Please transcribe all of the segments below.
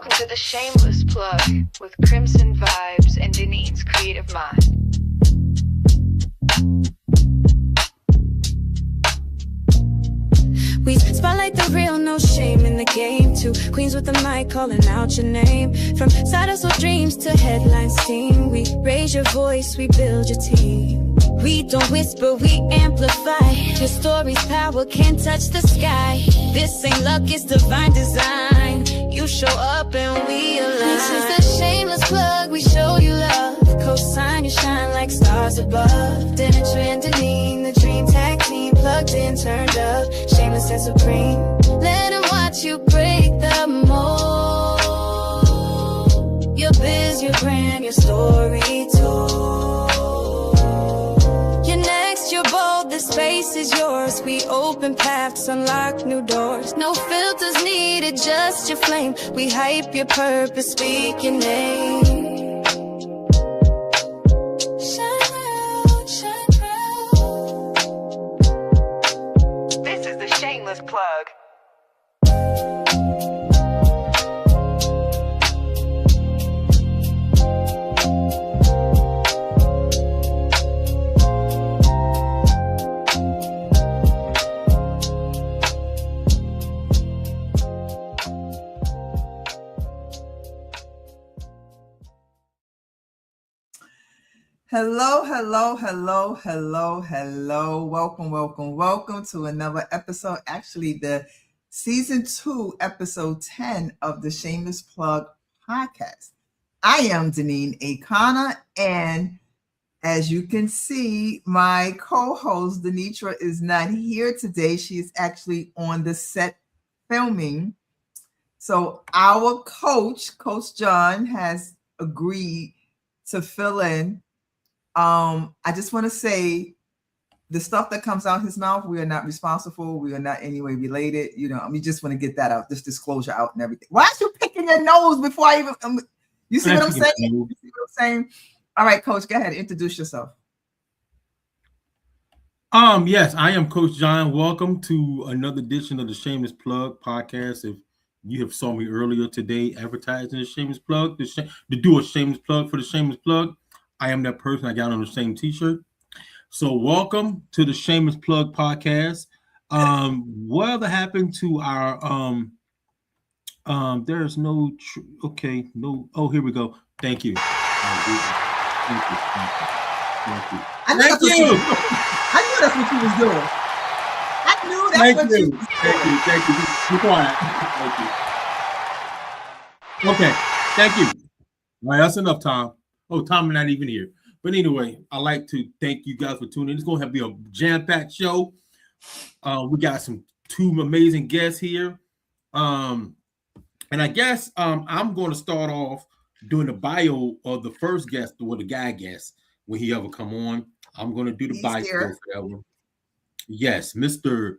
Welcome to the Shameless Plug with Crimson Vibes and Denine's Creative Mind. We spotlight the real, no shame in the game. Two queens with the mic calling out your name. From side hustle dreams to headline steam, we raise your voice, we build your team. We don't whisper, we amplify. Your story's power can't touch the sky. This ain't luck, it's divine design. You show up and we align. This is the Shameless Plug, we show you love. Co-sign, you shine like stars above. Dinner and Deneen, the dream tag team. Plugged in, turned up, shameless and supreme. Let them watch you break the mold. Your biz, your brand, your story too. You're next, you're bold, the space is yours. We open paths, unlock new doors. No filters needed, just your flame. We hype your purpose, speak your name. Plug. Hello. Welcome to another episode. Actually, the season 2, episode 10 of the Shameless Plug podcast. I am Deneen Akana, and as you can see, my co-host Denitra is not here today. She is actually on the set filming. So our coach, Coach John, has agreed to fill in. I just want to say the stuff that comes out his mouth, we are not responsible. We are not in any way related. You know, we just want to get that out, this disclosure out and everything. Why are you picking your nose before I even, you see what I'm saying? You see what I'm saying? All right, Coach, go ahead. Introduce yourself. Yes, I am Coach John. Welcome to another edition of the Shameless Plug podcast. If you have saw me earlier today advertising the Shameless Plug, to do a Shameless Plug for the Shameless Plug, I am that person. I got on the same t-shirt. So welcome to the Shameless Plug podcast. Whatever happened to our there's no no. Oh, here we go. Thank you. Thank you. I knew that's what you was doing. I knew that's what you was doing. Thank you. Be quiet. Thank you. Okay. Thank you. All right, that's enough, Tom. Oh, Tom is not even here. But anyway, I'd like to thank you guys for tuning in. It's going to be a jam-packed show. We got two amazing guests here. And I guess I'm going to start off doing the bio of the first guest, or the guy guest, when he ever come on. I'm going to do the bio forever. Yes, Mr.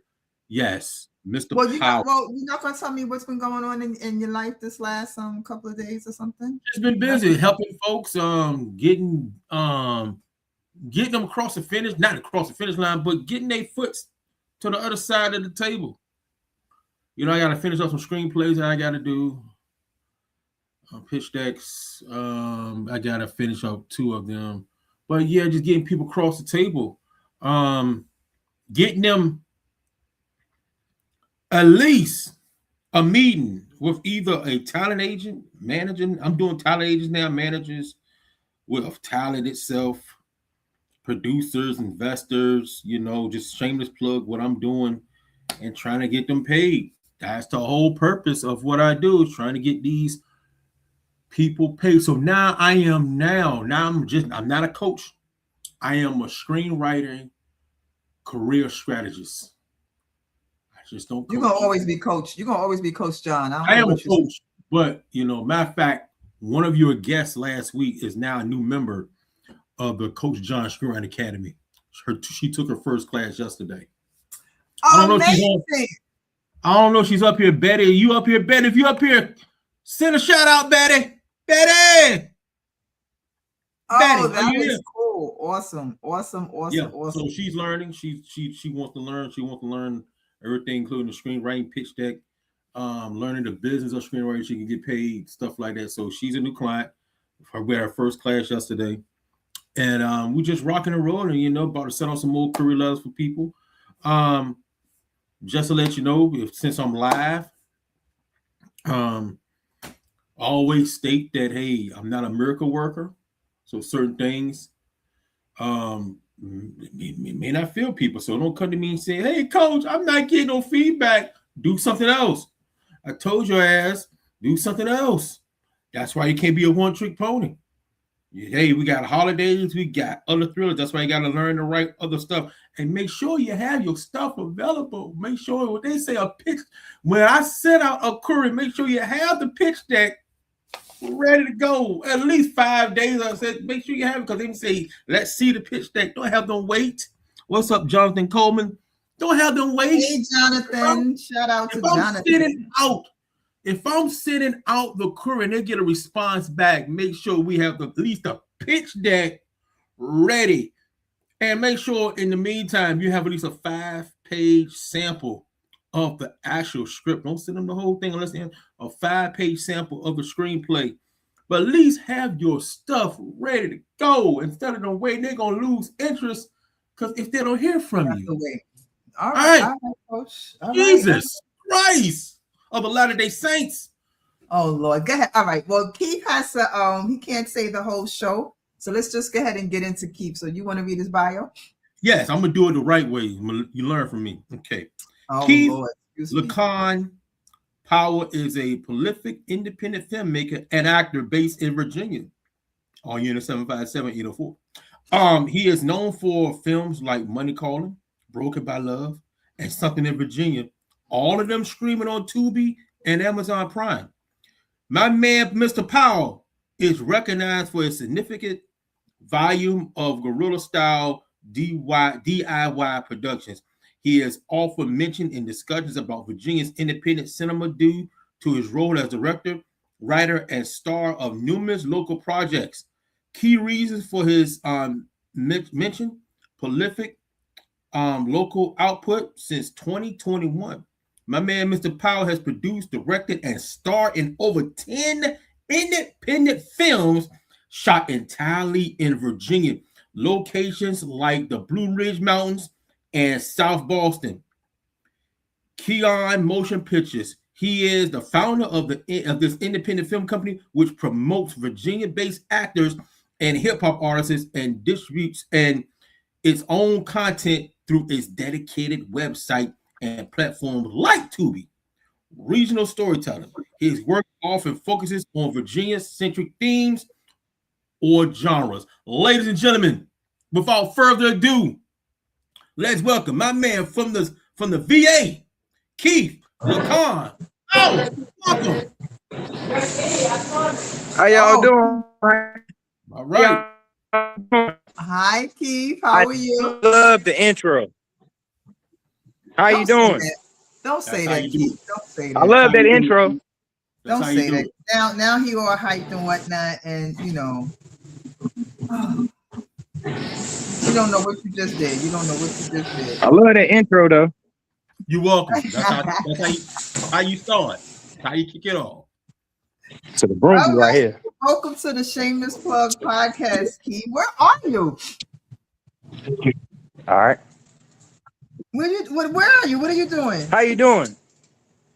Well, you're not going to tell me what's been going on in your life this last couple of days or something? Just been busy helping folks, getting them across the finish, not across the finish line, but getting their foot to the other side of the table. You know, I got to finish up some screenplays that I got to do, pitch decks. I got to finish up 2 of them. But yeah, just getting people across the table, getting them at least a meeting with either a talent agent, manager. I'm doing talent agents now, managers with talent itself, producers, investors, you know, just shameless plug what I'm doing and trying to get them paid. That's the whole purpose of what I do, is trying to get these people paid. So now I'm not a coach. I am a screenwriter, career strategist. Just don't. You're gonna always be coach. You're gonna always be Coach John. I am a coach, but you know, matter of fact, one of your guests last week is now a new member of the Coach John Screwing Academy. She took her first class yesterday. Amazing. I don't know if she's up here, Betty. Are you up here, Betty? If you up here, send a shout out, Betty. Betty. Oh, that was cool. Awesome. Yeah. So she's learning. She wants to learn. She wants to learn everything, including the screenwriting, pitch deck, learning the business of screenwriting. She can get paid, stuff like that. So she's a new client. We had our first class yesterday. And we just rocking and rolling, about to set on some more career letters for people. Just to let you know, since I'm live, always state that, hey, I'm not a miracle worker. So certain things may not feel people. So don't come to me and say, hey, coach, I'm not getting no feedback. Do something else. I told your ass, do something else. That's why you can't be a one-trick pony. Hey, we got holidays, we got other thrillers. That's why you got to learn to write other stuff. And make sure you have your stuff available. Make sure when they say a pitch, when I send out a query, make sure you have the pitch deck ready to go. At least 5 days. I said, make sure you have it, because they say, let's see the pitch deck. Don't have them wait. What's up, Jonathan Coleman? Don't have them wait. Hey, Jonathan. Shout out to Jonathan. If I'm sending out the query and they get a response back, make sure we have at least a pitch deck ready. And make sure in the meantime, you have at least a 5-page sample of the actual script. Don't send them the whole thing unless they have a 5-page sample of the screenplay. But at least have your stuff ready to go. Instead of them waiting, they're going to lose interest because if they don't hear from you. All right, Coach. Jesus Christ of the Latter-day Saints. Oh, Lord. Go ahead. All right. Well, Keith has to, he can't say the whole show. So let's just go ahead and get into Keith. So you want to read his bio? Yes, I'm going to do it the right way. You learn from me. Okay. Oh, Keith Lord. Lacan Power is a prolific independent filmmaker and actor based in Virginia on Unit 757-804. He is known for films like Money Calling, Broken by Love, and Something in Virginia. All of them streaming on Tubi and Amazon Prime. My man, Mr. Powell, is recognized for a significant volume of guerrilla-style DIY productions. He is often mentioned in discussions about Virginia's independent cinema due to his role as director, writer, and star of numerous local projects. Key reasons for his mention: prolific local output since 2021. My man, Mr. Powell, has produced, directed, and starred in over 10 independent films shot entirely in Virginia, locations like the Blue Ridge Mountains and South Boston. Keon Motion Pictures. He is the founder of this independent film company, which promotes Virginia-based actors and hip-hop artists and distributes its own content through its dedicated website and platforms like Tubi. Regional storytelling. His work often focuses on Virginia-centric themes or genres. Ladies and gentlemen, without further ado, let's welcome my man from the VA, Keith Lacan. Oh, welcome. How y'all doing? All right. Hi, Keith. How are you? Love the intro. How you doing? Don't say that, Keith. Don't say that. I love that intro. Don't say that. Now he all hyped and whatnot, and you know. You don't know what you just did. You don't know what you just did. I love that intro though. You're welcome. That's how you start. How you kick it off. To the broom right here. Welcome to the Shameless Plug podcast, Keith. Where are you? All right. Where are you? What are you doing? How you doing?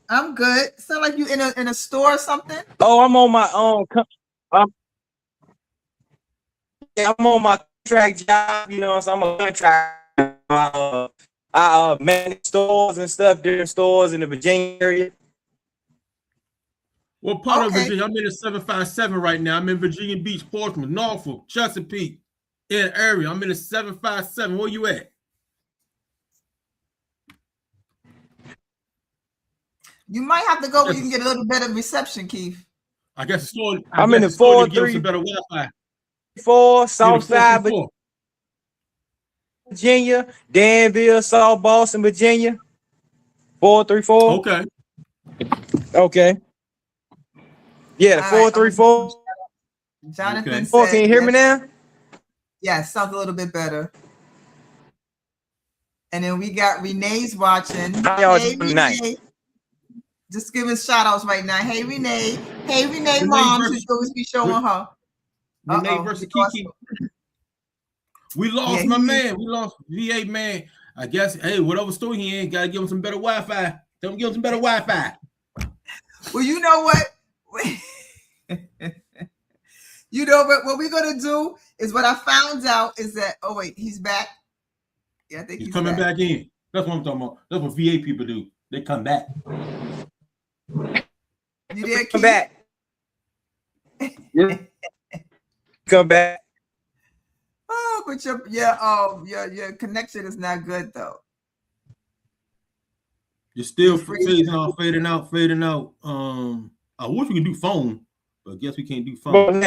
I'm good. Sound like you in a store or something? Oh, I'm on my own. I'm on my contract job. You know, so I'm a contract. I manage stores and stuff, different stores in the Virginia area. What part of Virginia? I'm in the 757 right now. I'm in Virginia Beach, Portsmouth, Norfolk, Chesapeake, in the area. I'm in the 757. Where you at? You might have to go where you can get a little better reception, Keith. I guess the store. I'm in the 434 South Side, Virginia, Danville, South Boston, Virginia. 434. Okay. Okay. Yeah, the 434. Jonathan said, can you hear me now? Yeah, sounds a little bit better. And then we got Renee's watching. How y'all doing tonight? Just giving shout outs right now. Hey, Renee. Hey, Renee, Renee mom. versus- She's always be showing her. Renee Uh-oh. versus Kiki. We lost Yeah, my man. We lost VA man. I guess, hey, whatever store he in, gotta give him some better Wi-Fi. Don't give him some better Wi-Fi. Well, you know what? You know what we're gonna do is what I found out is that wait, he's back. Yeah, I think He's coming back in. That's what I'm talking about. That's what VA people do. They come back. You there, Come Keith? back. Yeah. Come back. Oh, but your connection is not good though. You're still You're fading out. I wish we could do phone, but I guess we can't do phone.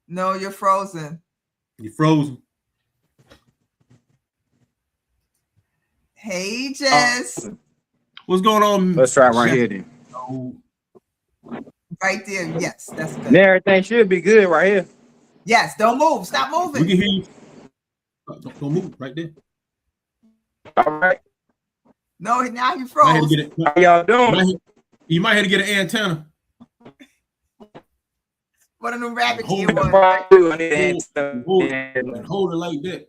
No, you're frozen. You're frozen. Hey, Jess. What's going on? Let's try right here then. Right there. Yes, that's good. Then everything should be good right here. Yes, don't move. Stop moving. We can hear you. Don't move right there. All right. No, now you froze. How y'all doing? You might have to get an antenna. One of them rabbit Hold ear it. ones. Hold it like that.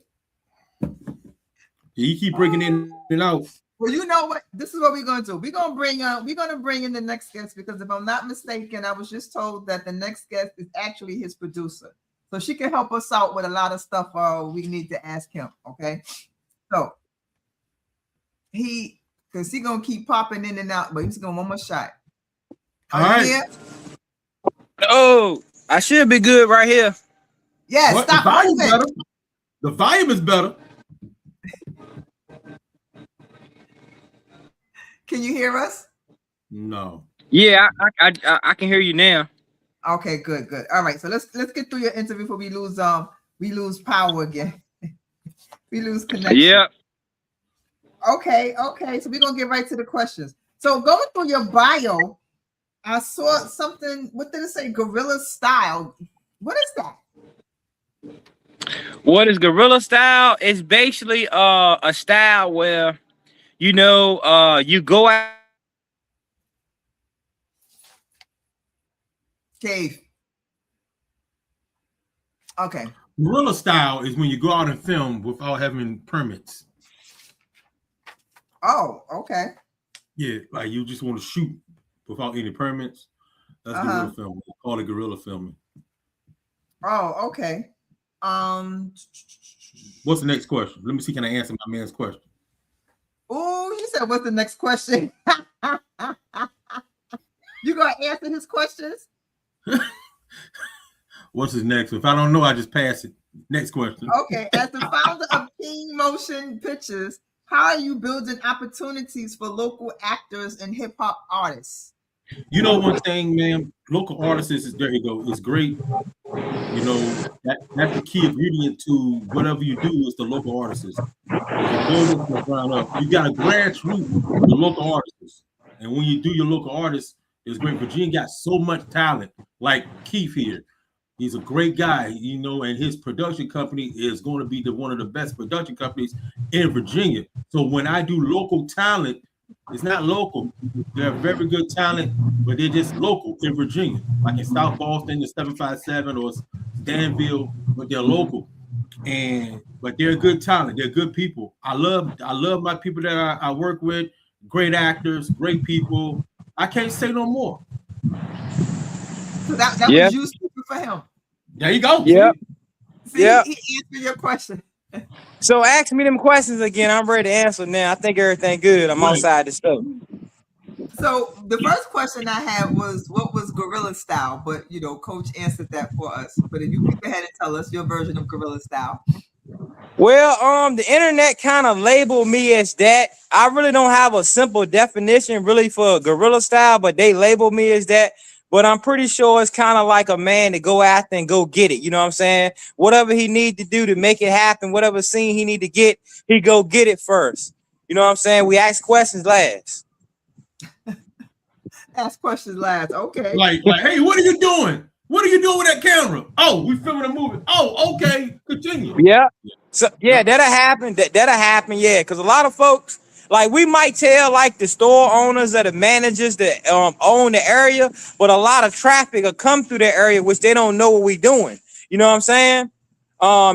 You keep breaking in and out. Well, you know what? This is what we're gonna do. We're gonna bring in the next guest because if I'm not mistaken, I was just told that the next guest is actually his producer, so she can help us out with a lot of stuff. We need to ask him. Okay, so because he gonna keep popping in and out, but he's gonna one more shot. All right. Here? Oh, I should be good right here. Yeah, What? stop moving. The volume is better. Can you hear us? No. Yeah, I can hear you now. Okay, good. All right, so let's get through your interview before we lose power again. We lose connection. Yep. Okay. So we're gonna get right to the questions. So going through your bio, I saw something. What did it say? Guerrilla style. What is that? What is guerrilla style? It's basically a style where you go out. Cave. Okay. Guerrilla style is when you go out and film without having permits. Oh, okay. Yeah, like you just want to shoot without any permits. That's guerrilla filming. They call it guerrilla filming. Oh, okay. What's the next question? Let me see. Can I answer my man's question? Oh, you said what's the next question? You gonna answer his questions? What's his next? If I don't know, I just pass it. Next question. Okay. As the founder of King Motion Pictures, how are you building opportunities for local actors and hip hop artists? You know one thing, man. Local artists is there. You go. It's great. You know that's the key ingredient to whatever you do is the local artists. You build it from the ground up. You got a grassroots with the local artists, and when you do your local artists, it's great. Virginia got so much talent. Like Keith here, he's a great guy. You know, and his production company is going to be one of the best production companies in Virginia. So when I do local talent, it's not local. They're very good talent, but they're just local in Virginia, like in South Boston, the 757 or Danville, but they're local. But they're good talent. They're good people. I love my people that I work with. Great actors, great people. I can't say no more. So that was you speaking for him. There you go. Yep. See, he answered your question. So ask me them questions again. I'm ready to answer now. I think everything good. I'm outside the stove. So the first question I had was, what was guerrilla style? But Coach answered that for us. But if you go ahead and tell us your version of guerrilla style. Well, the internet kind of labeled me as that. I really don't have a simple definition really for guerrilla style, but they labeled me as that. But I'm pretty sure it's kind of like a man to go after and go get it. You know what I'm saying? Whatever he need to do to make it happen, whatever scene he need to get, he go get it first. You know what I'm saying? We ask questions last. Ask questions last. Okay. Like, hey, what are you doing? What are you doing with that camera? Oh, we filming a movie. Oh, okay. Continue. Yeah. So yeah, that'll happen. That'll happen. Yeah, because a lot of folks Like we might tell like the store owners or the managers that own the area, but a lot of traffic will come through the area which they don't know what we doing. You know what I'm saying?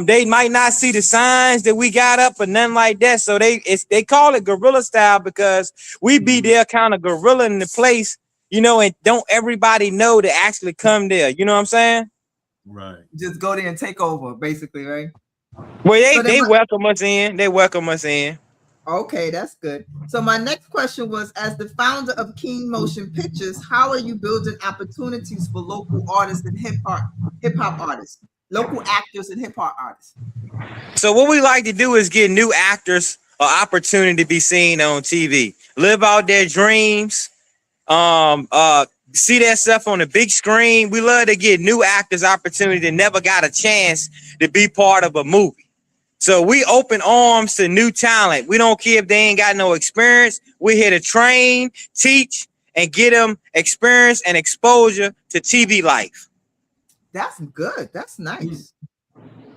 They might not see the signs that we got up or nothing like that. So they call it guerrilla style because we be there kind of guerrilla in the place, you know, and don't everybody know to actually come there. You know what I'm saying? Right. Just go there and take over, basically, right? Well, So they welcome us in. They welcome us in. Okay, that's good. So my next question was, as the founder of Keen Motion Pictures, how are you building opportunities for local artists and hip hop artists, local actors and hip hop artists? So what we like to do is give new actors an opportunity to be seen on TV, live out their dreams, see that stuff on the big screen. We love to give new actors opportunity that never got a chance to be part of a movie. So we open arms to new talent. We don't care if they ain't got no experience. We're here to train, teach, and get them experience and exposure to TV life. That's good. That's nice.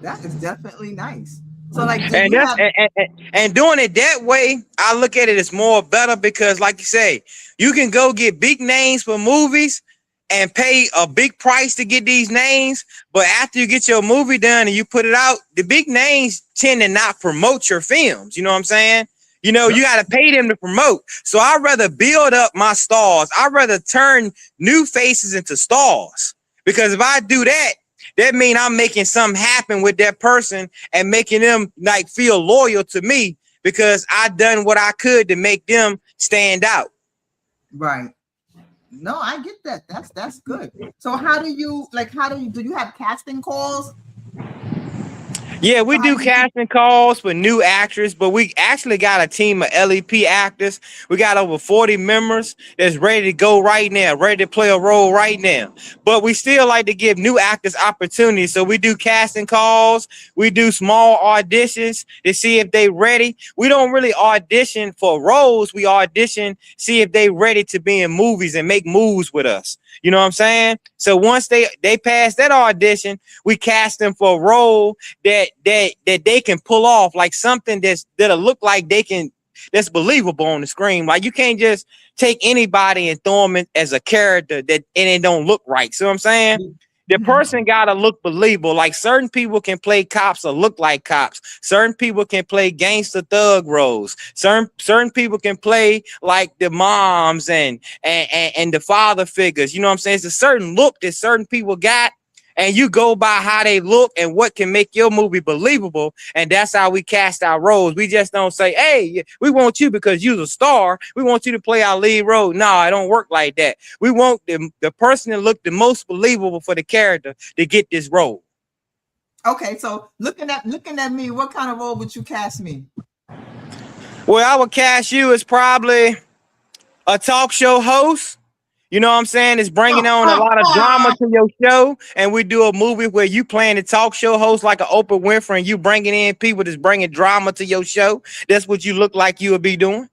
That is definitely nice. So like, and doing it that way, I look at it as more better because like you say, you can go get big names for movies and pay a big price to get these names. But after you get your movie done and you put it out, the big names tend to not promote your films. You know what I'm saying? You know, you got to pay them to promote. So I'd rather build up my stars. I'd rather turn new faces into stars. Because if I do that, that means I'm making something happen with that person and making them like feel loyal to me because I done what I could to make them stand out. Right. No, I get that. That's good. So do you have casting calls? Yeah, we do casting calls for new actors, but we actually got a team of LEP actors. We got over 40 members that's ready to go right now, ready to play a role right now. But we still like to give new actors opportunities. So we do casting calls. We do small auditions to see if they ready. We don't really audition for roles. We audition, see if they ready to be in movies and make moves with us. You know what I'm saying? So once they pass that audition, we cast them for a role that they can pull off, like something that'll look like that's believable on the screen. Like you can't just take anybody and throw them in as a character and it don't look right. So I'm saying the person gotta look believable. Like certain people can play cops or look like cops. Certain people can play gangster thug roles. Certain people can play like the moms and the father figures. You know what I'm saying? It's a certain look that certain people got. And you go by how they look and what can make your movie believable. And that's how we cast our roles. We just don't say, hey, we want you because you're a star. We want you to play our lead role. No, it don't work like that. We want the person that look the most believable for the character to get this role. Okay, so looking at me, what kind of role would you cast me? Well, I would cast you as probably a talk show host. You know what I'm saying? It's bringing on a lot of drama to your show. And we do a movie where you playing the talk show host like an Oprah Winfrey and you bringing in people that's bringing drama to your show. That's what you look like you would be doing.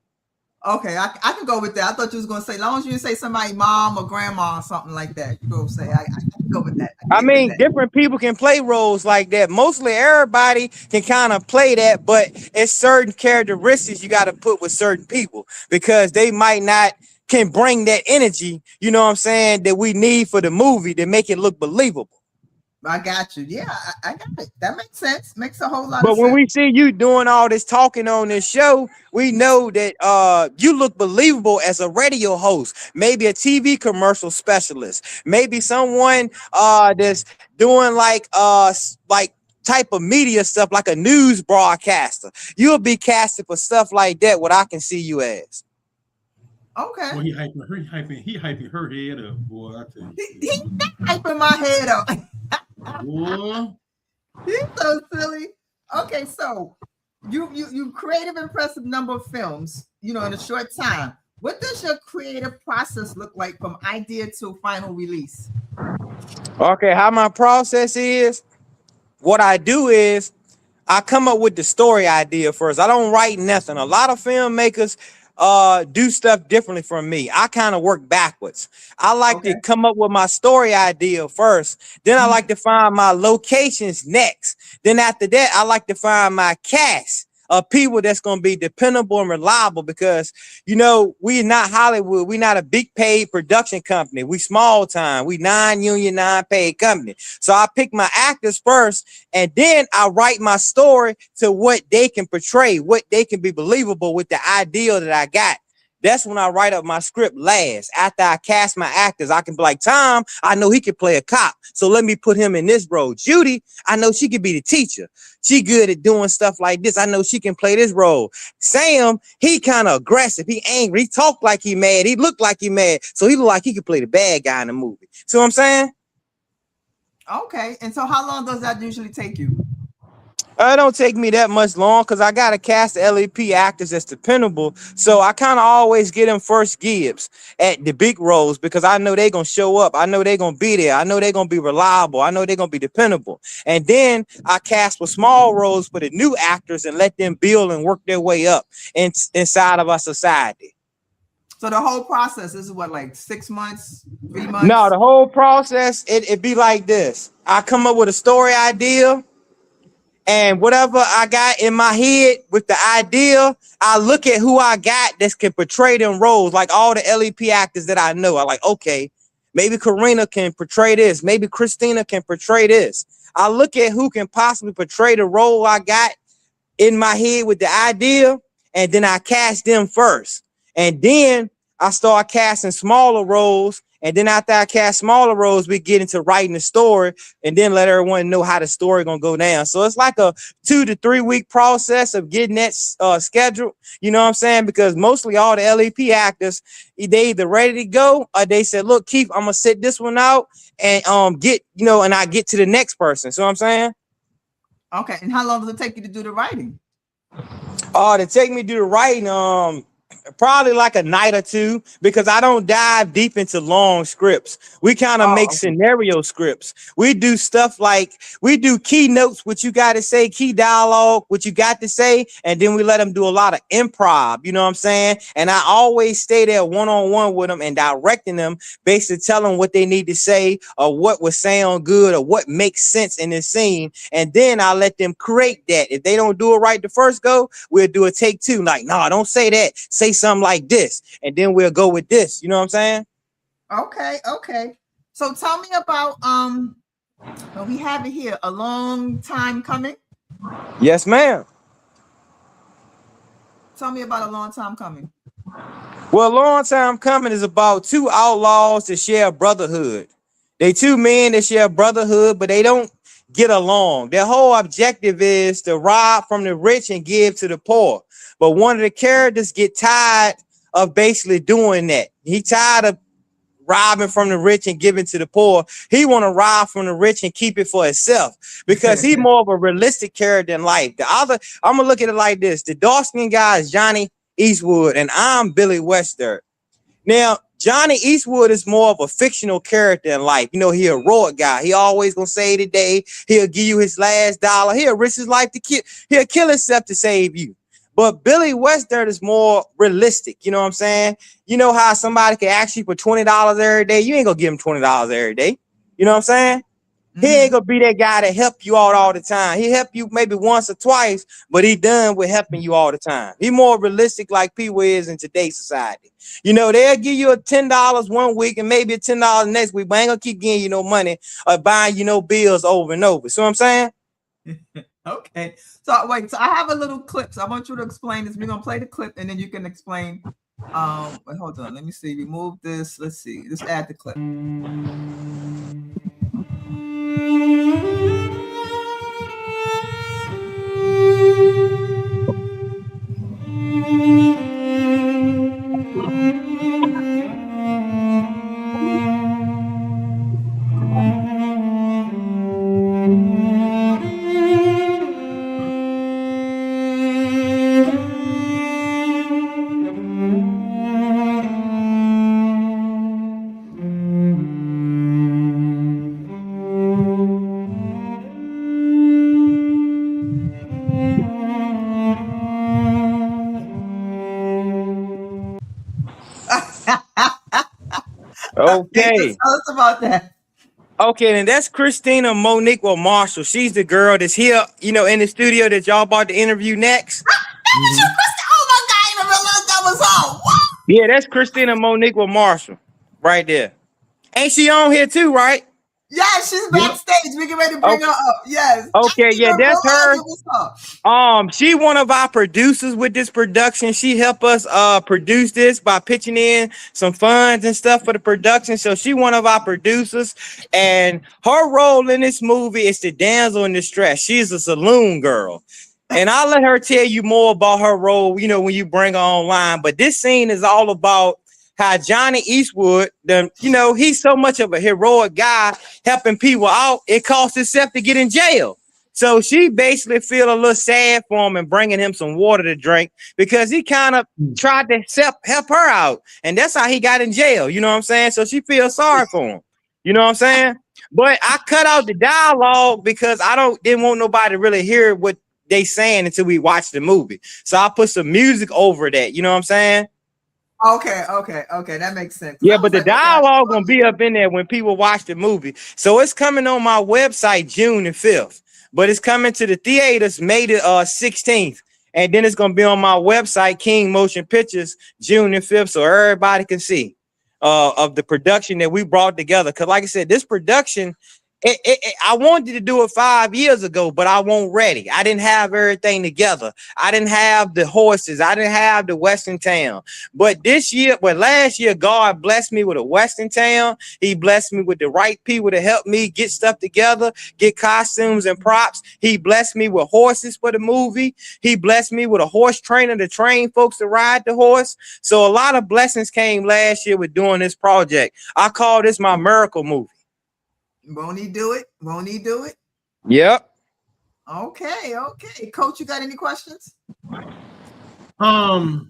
Okay, I can go with that. I thought you was going to say, as long as you didn't say somebody mom or grandma or something like that, you go say, I can go with that. I mean, different people can play roles like that. Mostly everybody can kind of play that, but it's certain characteristics you got to put with certain people because they might not can bring that energy, you know what I'm saying, that we need for the movie to make it look believable. I got you. Yeah, I got it. That makes sense. Makes a whole lot of sense. But when we see you doing all this talking on this show, we know that you look believable as a radio host, maybe a TV commercial specialist, maybe someone that's doing like type of media stuff like a news broadcaster. You'll be casted for stuff like that, what I can see you as. Okay. Well, he hyping her head up, boy. I tell you. He's hyping my head up. Boy. He's so silly. Okay, so you creative, impressive number of films, you know, in a short time. What does your creative process look like from idea to final release? Okay, how my process is, what I do is I come up with the story idea first. I don't write nothing. A lot of filmmakers do stuff differently from me. I kind of work backwards. I like to come up with my story idea first. Then I like to find my locations next. Then after that, I like to find my cast. of people that's going to be dependable and reliable because, you know, we not Hollywood. We not a big paid production company. We small time. We non-union, non-paid company. So I pick my actors first, and then I write my story to what they can portray, what they can be believable with the ideal that I got. That's when I write up my script last. After I cast my actors, I can be like, Tom, I know he can play a cop, so let me put him in this role. Judy, I know she could be the teacher. She good at doing stuff like this. I know she can play this role. Sam, he kind of aggressive. He angry. He talk like he mad. He look like he mad. So he look like he could play the bad guy in the movie. See what I'm saying? Okay. And so how long does that usually take you? It don't take me that much long because I got to cast the LEP actors that's dependable. So I kind of always get them first gibbs at the big roles because I know they're going to show up. I know they're going to be there. I know they're going to be reliable. I know they're going to be dependable. And then I cast for small roles for the new actors and let them build and work their way up inside of our society. So the whole process is what, like 6 months, 3 months? No, the whole process, it be like this. I come up with a story idea. And whatever I got in my head with the idea, I look at who I got that can portray them roles, like all the LEP actors that I know. I like, okay, maybe Karina can portray this. Maybe Christina can portray this. I look at who can possibly portray the role I got in my head with the idea, and then I cast them first. And then I start casting smaller roles. And then after I cast smaller roles, we get into writing the story and then let everyone know how the story gonna go down. So it's like a 2 to 3 week process of getting that scheduled. You know what I'm saying? Because mostly all the LEP actors, they either ready to go or they said, look, Keith, I'm gonna sit this one out and get, you know, and I get to the next person. So I'm saying? Okay. And how long does it take you to do the writing? To take me to do the writing, probably like a night or two, because I don't dive deep into long scripts. We kind of make scenario scripts. We do stuff like we do keynotes, what you got to say, key dialogue, what you got to say, and then we let them do a lot of improv. You know what I'm saying? And I always stay there one-on-one with them and directing them, basically telling them what they need to say or what would sound good or what makes sense in this scene. And then I let them create that. If they don't do it right the first go, we'll do a take two. Like, no, don't say that. Say something like this, and then we'll go with this. You know what I'm saying? Okay. So tell me about well, we have it here, A Long Time Coming. Yes, ma'am. Tell me about A Long Time Coming. Well, A Long Time Coming is about two outlaws that share brotherhood. They two men that share brotherhood, but they don't get along. Their whole objective is to rob from the rich and give to the poor. But one of the characters get tired of basically doing that. He tired of robbing from the rich and giving to the poor. He want to rob from the rich and keep it for himself because he's more of a realistic character in life. The other, I'm going to look at it like this. The dark-skinned guy is Johnny Eastwood, and I'm Billy Western. Now, Johnny Eastwood is more of a fictional character in life. You know, he a heroic guy. He always gonna save the day. He'll give you his last dollar. He'll risk his life to kill. He'll kill himself to save you. But Billy Western is more realistic. You know what I'm saying? You know how somebody can ask you for $20 every day? You ain't gonna give him $20 every day. You know what I'm saying? He ain't gonna be that guy to help you out all the time. He help you maybe once or twice, but he done with helping you all the time. He more realistic like people is in today's society. You know, they'll give you a $10 one week and maybe a $10 next week, but ain't gonna keep giving you no money or buying you no bills over and over. See what I'm saying? Okay. So wait, so I have a little clip. So I want you to explain this. We're gonna play the clip and then you can explain. Wait, hold on. Let me see. Remove this. Let's see. Just add the clip. Okay. Tell us about that. Okay, and that's Christina Monique Marshall. She's the girl that's here, you know, in the studio that y'all about to interview next. is your Christina? Oh my God, I didn't realize that was her. What? Yeah, that's Christina Monique with Marshall right there. Ain't she on here too, right? Yes, she's Yep. backstage. We get ready to bring Okay, her up. Yes. I okay, didn't yeah, even that's realize her. it was her. She one of our producers with this production. She helped us produce this by pitching in some funds and stuff for the production. So she one of our producers, and her role in this movie is the damsel in distress. She's a saloon girl. And I'll let her tell you more about her role, you know, when you bring her online. But this scene is all about how Johnny Eastwood, he's so much of a heroic guy helping people out, it costs himself to get in jail. So she basically feel a little sad for him and bringing him some water to drink because he kind of tried to help her out. And that's how he got in jail. You know what I'm saying? So she feels sorry for him. You know what I'm saying? But I cut out the dialogue because didn't want nobody to really hear what they saying until we watch the movie. So I put some music over that. You know what I'm saying? Okay, that makes sense. Yeah, I was but the like, okay, dialogue gonna be up in there when people watch the movie. So it's coming on my website June the 5th, but it's coming to the theaters May the 16th, and then it's gonna be on my website King Motion Pictures June the 5th, so everybody can see of the production that we brought together. Because, like I said, this production. I wanted to do it 5 years ago, but I wasn't ready. I didn't have everything together. I didn't have the horses. I didn't have the Western Town. But last year, God blessed me with a Western Town. He blessed me with the right people to help me get stuff together, get costumes and props. He blessed me with horses for the movie. He blessed me with a horse trainer to train folks to ride the horse. So a lot of blessings came last year with doing this project. I call this my miracle movie. Won't he do it? Won't he do it? Yep. Okay. Coach, you got any questions? I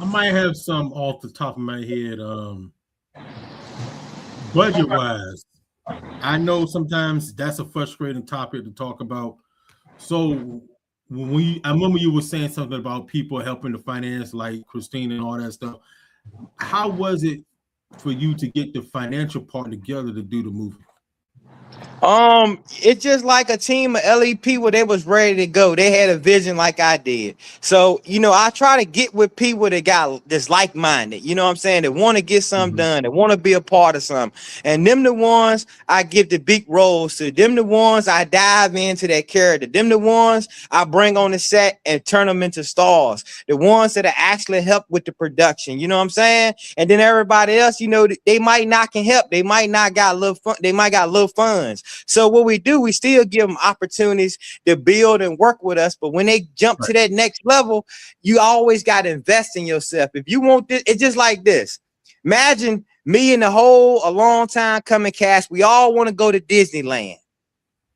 might have some off the top of my head. Budget wise, I know sometimes that's a frustrating topic to talk about. So I remember you were saying something about people helping to finance, like Christina and all that stuff. How was it for you to get the financial part together to do the movie? It's just like a team of LEP where they was ready to go. They had a vision like I did. So, I try to get with people that got this like-minded, you know what I'm saying? That want to get something done, that want to be a part of something. And them the ones I give the big roles to. Them the ones I dive into that character. Them the ones I bring on the set and turn them into stars. The ones that actually help with the production, you know what I'm saying? And then everybody else, they might not can help. They might not got little fun. They might got little funds. So what we do, we still give them opportunities to build and work with us. But when they jump to that next level, you always got to invest in yourself. If you want this, it's just like this. Imagine me and a long time coming cast. We all want to go to Disneyland.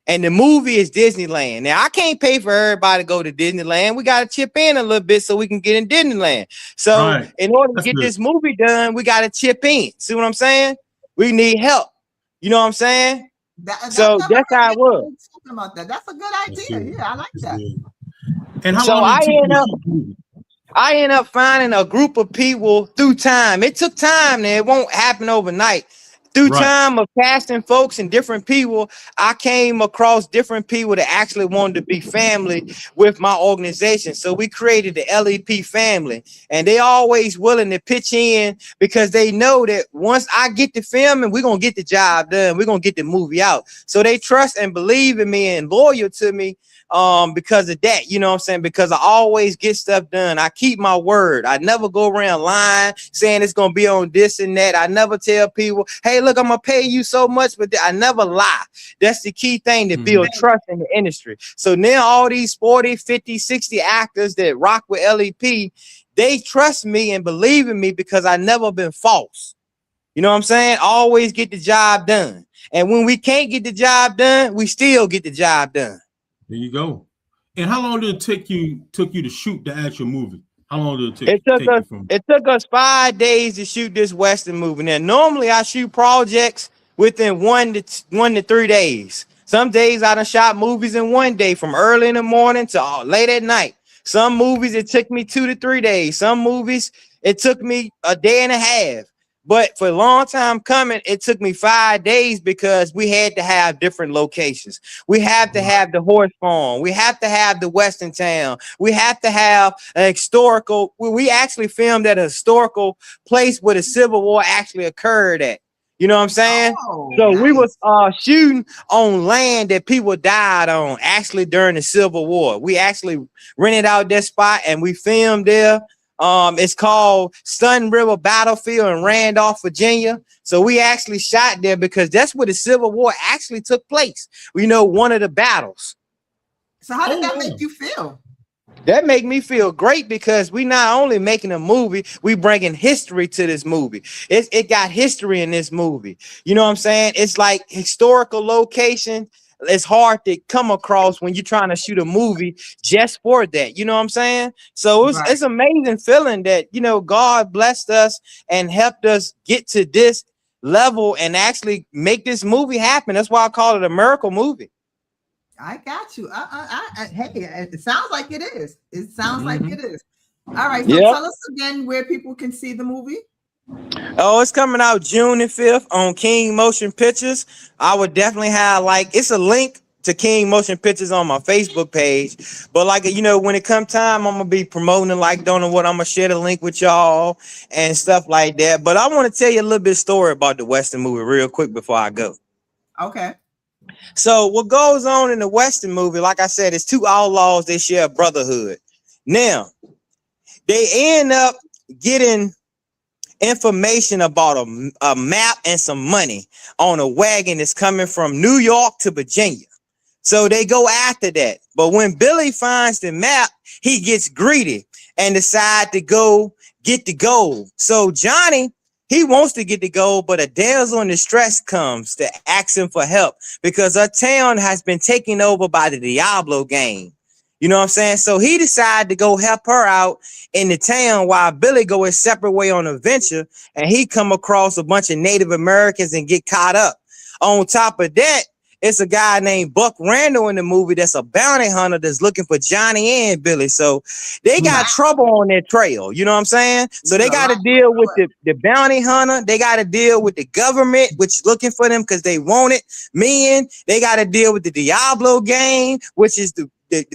And the movie is Disneyland. Now, I can't pay for everybody to go to Disneyland. We got to chip in a little bit so we can get in Disneyland. So in order to get this movie done, we got to chip in. See what I'm saying? We need help. You know what I'm saying? That's how it was. Talking about that. That's a good idea. Yeah, I like that. And how long did it take I end up finding a group of people through time. It took time. And it won't happen overnight. Through time of casting folks and different people, I came across different people that actually wanted to be family with my organization. So we created the LEP family, and they always willing to pitch in because they know that once I get the film and we're going to get the job done, we're going to get the movie out. So they trust and believe in me and loyal to me because of that, you know what I'm saying? Because I always get stuff done. I keep my word. I never go around lying, saying it's going to be on this and that. I never tell people, hey, look, I'm going to pay you so much, but I never lie. That's the key thing to build trust in the industry. So now all these 40, 50, 60 actors that rock with LEP, they trust me and believe in me because I never been false. You know what I'm saying? Always get the job done. And when we can't get the job done, we still get the job done. There you go. And how long did it took you to shoot the actual movie? How long did it take? It took us 5 days to shoot this Western movie. Now, normally I shoot projects within 1 to 3 days. Some days I done shot movies in 1 day from early in the morning to late at night. Some movies it took me 2 to 3 days. Some movies it took me a day and a half. But for a long time coming, it took me 5 days because we had to have different locations. We have to have the horse farm. We have to have the Western town. We have to have an historical. We actually filmed at a historical place where the Civil War actually occurred at. You know what I'm saying? Oh, So we nice. was shooting on land that people died on actually during the Civil War. We actually rented out that spot and we filmed there. It's called Sun River Battlefield in Randolph, Virginia. So we actually shot there because that's where the Civil War actually took place. You know, one of the battles. So how did that make you feel? That make me feel great because we not only making a movie, we bringing history to this movie. It got history in this movie. You know what I'm saying? It's like historical location. It's hard to come across when you're trying to shoot a movie just for that. You know what I'm saying? So it's amazing feeling that, you know, God blessed us and helped us get to this level and actually make this movie happen. That's why I call it a miracle movie. I got you. Hey, it sounds like it is. It sounds like it is. All right. So tell us again where people can see the movie. Oh, it's coming out June the 5th on King Motion Pictures. I would definitely have it's a link to King Motion Pictures on my Facebook page. But you know, when it comes time, I'm gonna be promoting don't know what I'm gonna share the link with y'all and stuff like that. But I want to tell you a little bit of story about the Western movie real quick before I go. Okay. So what goes on in the Western movie, like I said, is two outlaws, they share a brotherhood. Now, they end up getting information about a map and some money on a wagon that's coming from New York to Virginia. So they go after that. But when Billy finds the map, he gets greedy and decide to go get the gold. So Johnny, he wants to get the gold, but a damsel in distress comes to ask him for help because her town has been taken over by the Diablo gang. You know what I'm saying? So he decided to go help her out in the town while Billy go his separate way on a venture, and he come across a bunch of Native Americans and get caught up. On top of that, it's a guy named Buck Randall in the movie that's a bounty hunter that's looking for Johnny and Billy. So they got trouble on their trail. You know what I'm saying? So they got to deal with the bounty hunter. They got to deal with the government, which is looking for them because they want it. Men, they got to deal with the Diablo gang, which is the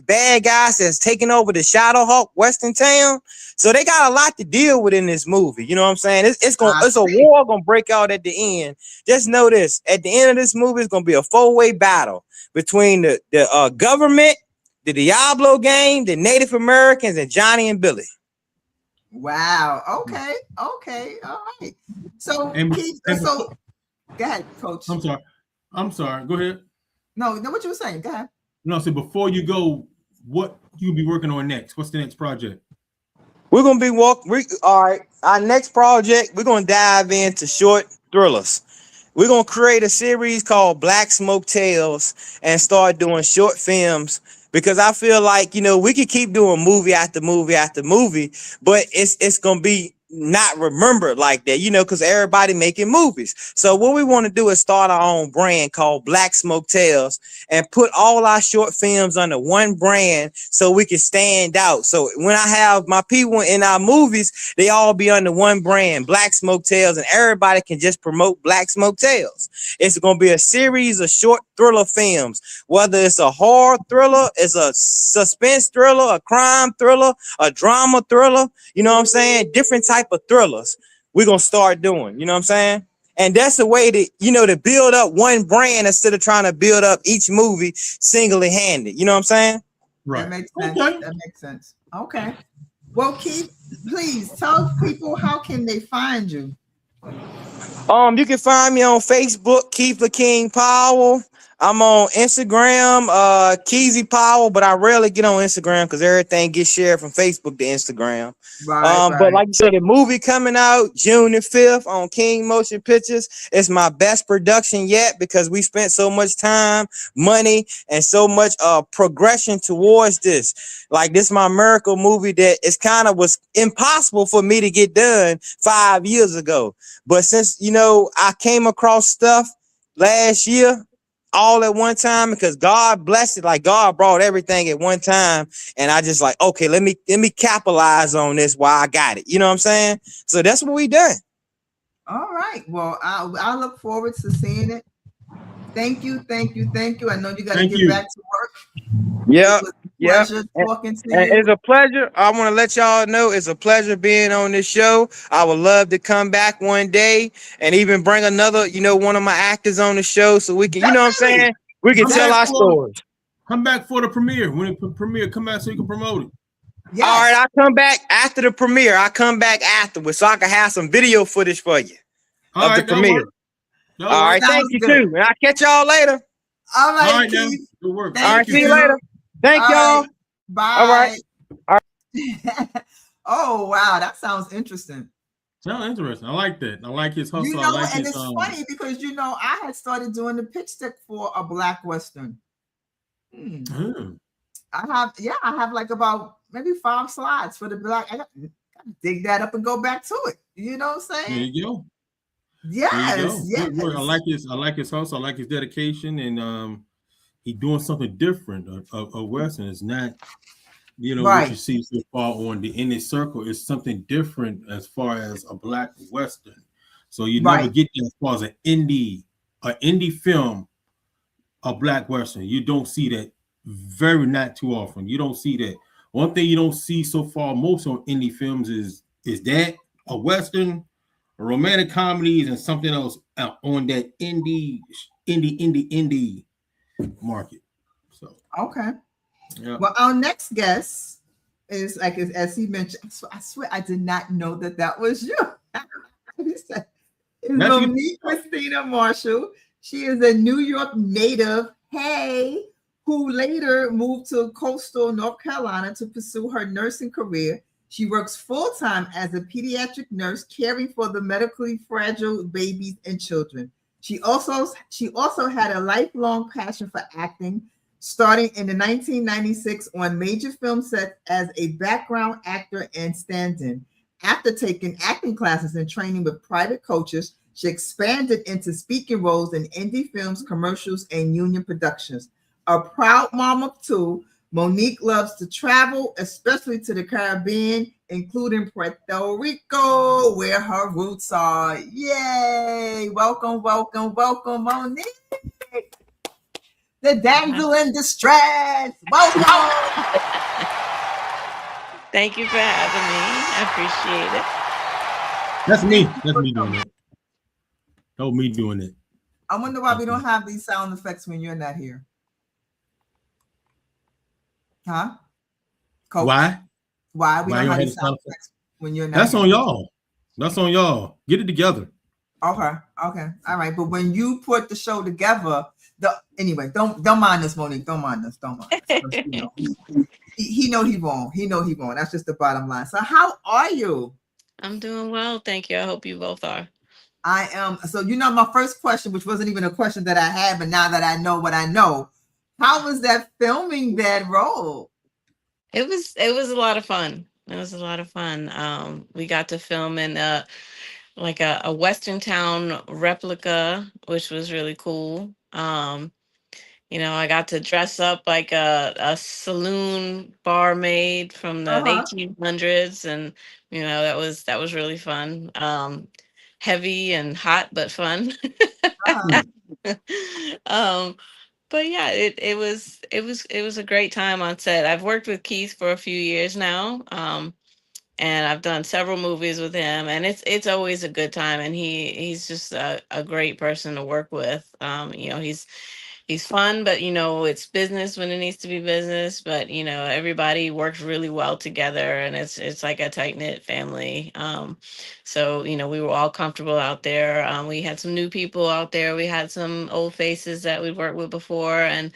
bad guys that's taking over the Shadowhawk Western town. So they got a lot to deal with in this movie. You know what I'm saying? It's a war gonna break out at the end. Just know this: at the end of this movie, it's gonna be a 4-way battle between the government, the Diablo gang, the Native Americans, and Johnny and Billy. Wow. Okay. All right. So, go ahead, Coach. I'm sorry. Go ahead. No, what you were saying. Go ahead. No, so before you go, what you'll be working on next? What's the next project? We're gonna be all right. Our next project, we're gonna dive into short thrillers. We're gonna create a series called Black Smoke Tales and start doing short films because I feel like, you know, we could keep doing movie after movie after movie, but it's gonna be not remembered like that, you know, because everybody making movies. So what we want to do is start our own brand called Black Smoke Tales and put all our short films under one brand so we can stand out. So when I have my people in our movies, they all be under one brand, Black Smoke Tales, and everybody can just promote Black Smoke Tales. It's going to be a series of short thriller films, whether it's a horror thriller, it's a suspense thriller, a crime thriller, a drama thriller, you know what I'm saying? Different type of thrillers we're gonna start doing, you know what I'm saying? And that's the way to, you know, to build up one brand instead of trying to build up each movie singly-handed. You know what I'm saying? Right. That makes sense. Okay. That makes sense. Okay. Well, Keith, please tell people how can they find you. You can find me on Facebook, Keith the King Powell. I'm on Instagram, Keezy Powell, but I rarely get on Instagram because everything gets shared from Facebook to Instagram. Right. But like you said, the movie coming out June the 5th on King Motion Pictures. It's my best production yet because we spent so much time, money, and so much progression towards this. Like this, my miracle movie that it's kind of was impossible for me to get done 5 years ago. But since, you know, I came across stuff last year, all at one time because God blessed it. Like God brought everything at one time. And I just like, okay, let me capitalize on this while I got it. You know what I'm saying? So that's what we done. All right. Well, I look forward to seeing it. Thank you, thank you, thank you. I know you got to Thank get you. back to work. It Yep. was a Yep. pleasure talking to And it's you. a pleasure. I want to let y'all know it's a pleasure being on this show. I would love to come back one day and even bring another, one of my actors on the show so we can, you know what I'm Definitely, saying? We can Come tell back our definitely. for stories. come back for the premiere. When it premiere, come back so you can promote it. All right, Yes. I'll come back after the premiere. I'll come back afterwards so I can have some video footage for you All of the right, that'll premiere. work. That'll All work. right, thank Sounds you good. too. And I'll catch y'all later. All All right, right now. Keith. Good work. All Thank right, Thank see you. you you. later. Thank All right. y'all. All right. Bye. Oh, wow. That sounds interesting. Sounds interesting. I like that. I like his You hustle. I know, like and his it's funny because, I had started doing the pitch deck for a Black Western. Hmm. Hmm. I have like about maybe 5 slides for the Black. I got to dig that up and go back to it. You know what I'm There saying? you go. There you Yes, go. Good work. yes. I like his hustle. I like his dedication, and he doing something different. A Western is not, what you Right, see so far on the Inner Circle is something different as far as a Black Western. So you never right, get that as far as an indie film, a Black Western. You don't see that very not too often. You don't see that. One thing you don't see so far most on indie films is that a Western, romantic comedies, and something else on that indie market. So okay. yeah, Well, our next guest is like as he mentioned. I swear I did not know that was you. He said, is that's you. Monique Christina Marshall. She is a New York native, hey, who later moved to coastal North Carolina to pursue her nursing career. She works full time as a pediatric nurse, caring for the medically fragile babies and children. She also had a lifelong passion for acting, starting in the 1996 on major film sets as a background actor and stand-in. After taking acting classes and training with private coaches, she expanded into speaking roles in indie films, commercials, and union productions. A proud mom of two, Monique loves to travel, especially to the Caribbean, including Puerto Rico, where her roots are. Yay! Welcome, welcome, welcome, Monique, the damsel in distress. Welcome. Thank you for having me. I appreciate it. That's me. Thank you That's for me doing coming. it. That was me doing it. I wonder why we don't have these sound effects when you're not here. Huh? Coach, Why? why we Why don't you don't have have the these sound sound effect? effects when you're not That's here? on y'all. That's on y'all. Get it together. Okay, okay, all right. But when you put the show together, anyway, don't mind us, Monique. Don't mind us. Don't mind us. 'Cause, he know he wrong. He know he wrong. That's just the bottom line. So how are you? I'm doing well, thank you. I hope you both are. I am. So my first question, which wasn't even a question that I had, but now that I know what I know, how was that filming that role? It was a lot of fun. It was a lot of fun. We got to film in like a Western town replica, which was really cool. I got to dress up like a saloon barmaid from the Uh-huh. 1800s, and that was really fun. Heavy and hot, but fun. Uh-huh. Hmm. um, but yeah, it was a great time on set. I've worked with Keith for a few years now. And I've done several movies with him, and it's always a good time. And he's just a great person to work with. He's fun, but it's business when it needs to be business. But everybody works really well together, and it's like a tight knit family. So we were all comfortable out there. We had some new people out there. We had some old faces that we'd worked with before, and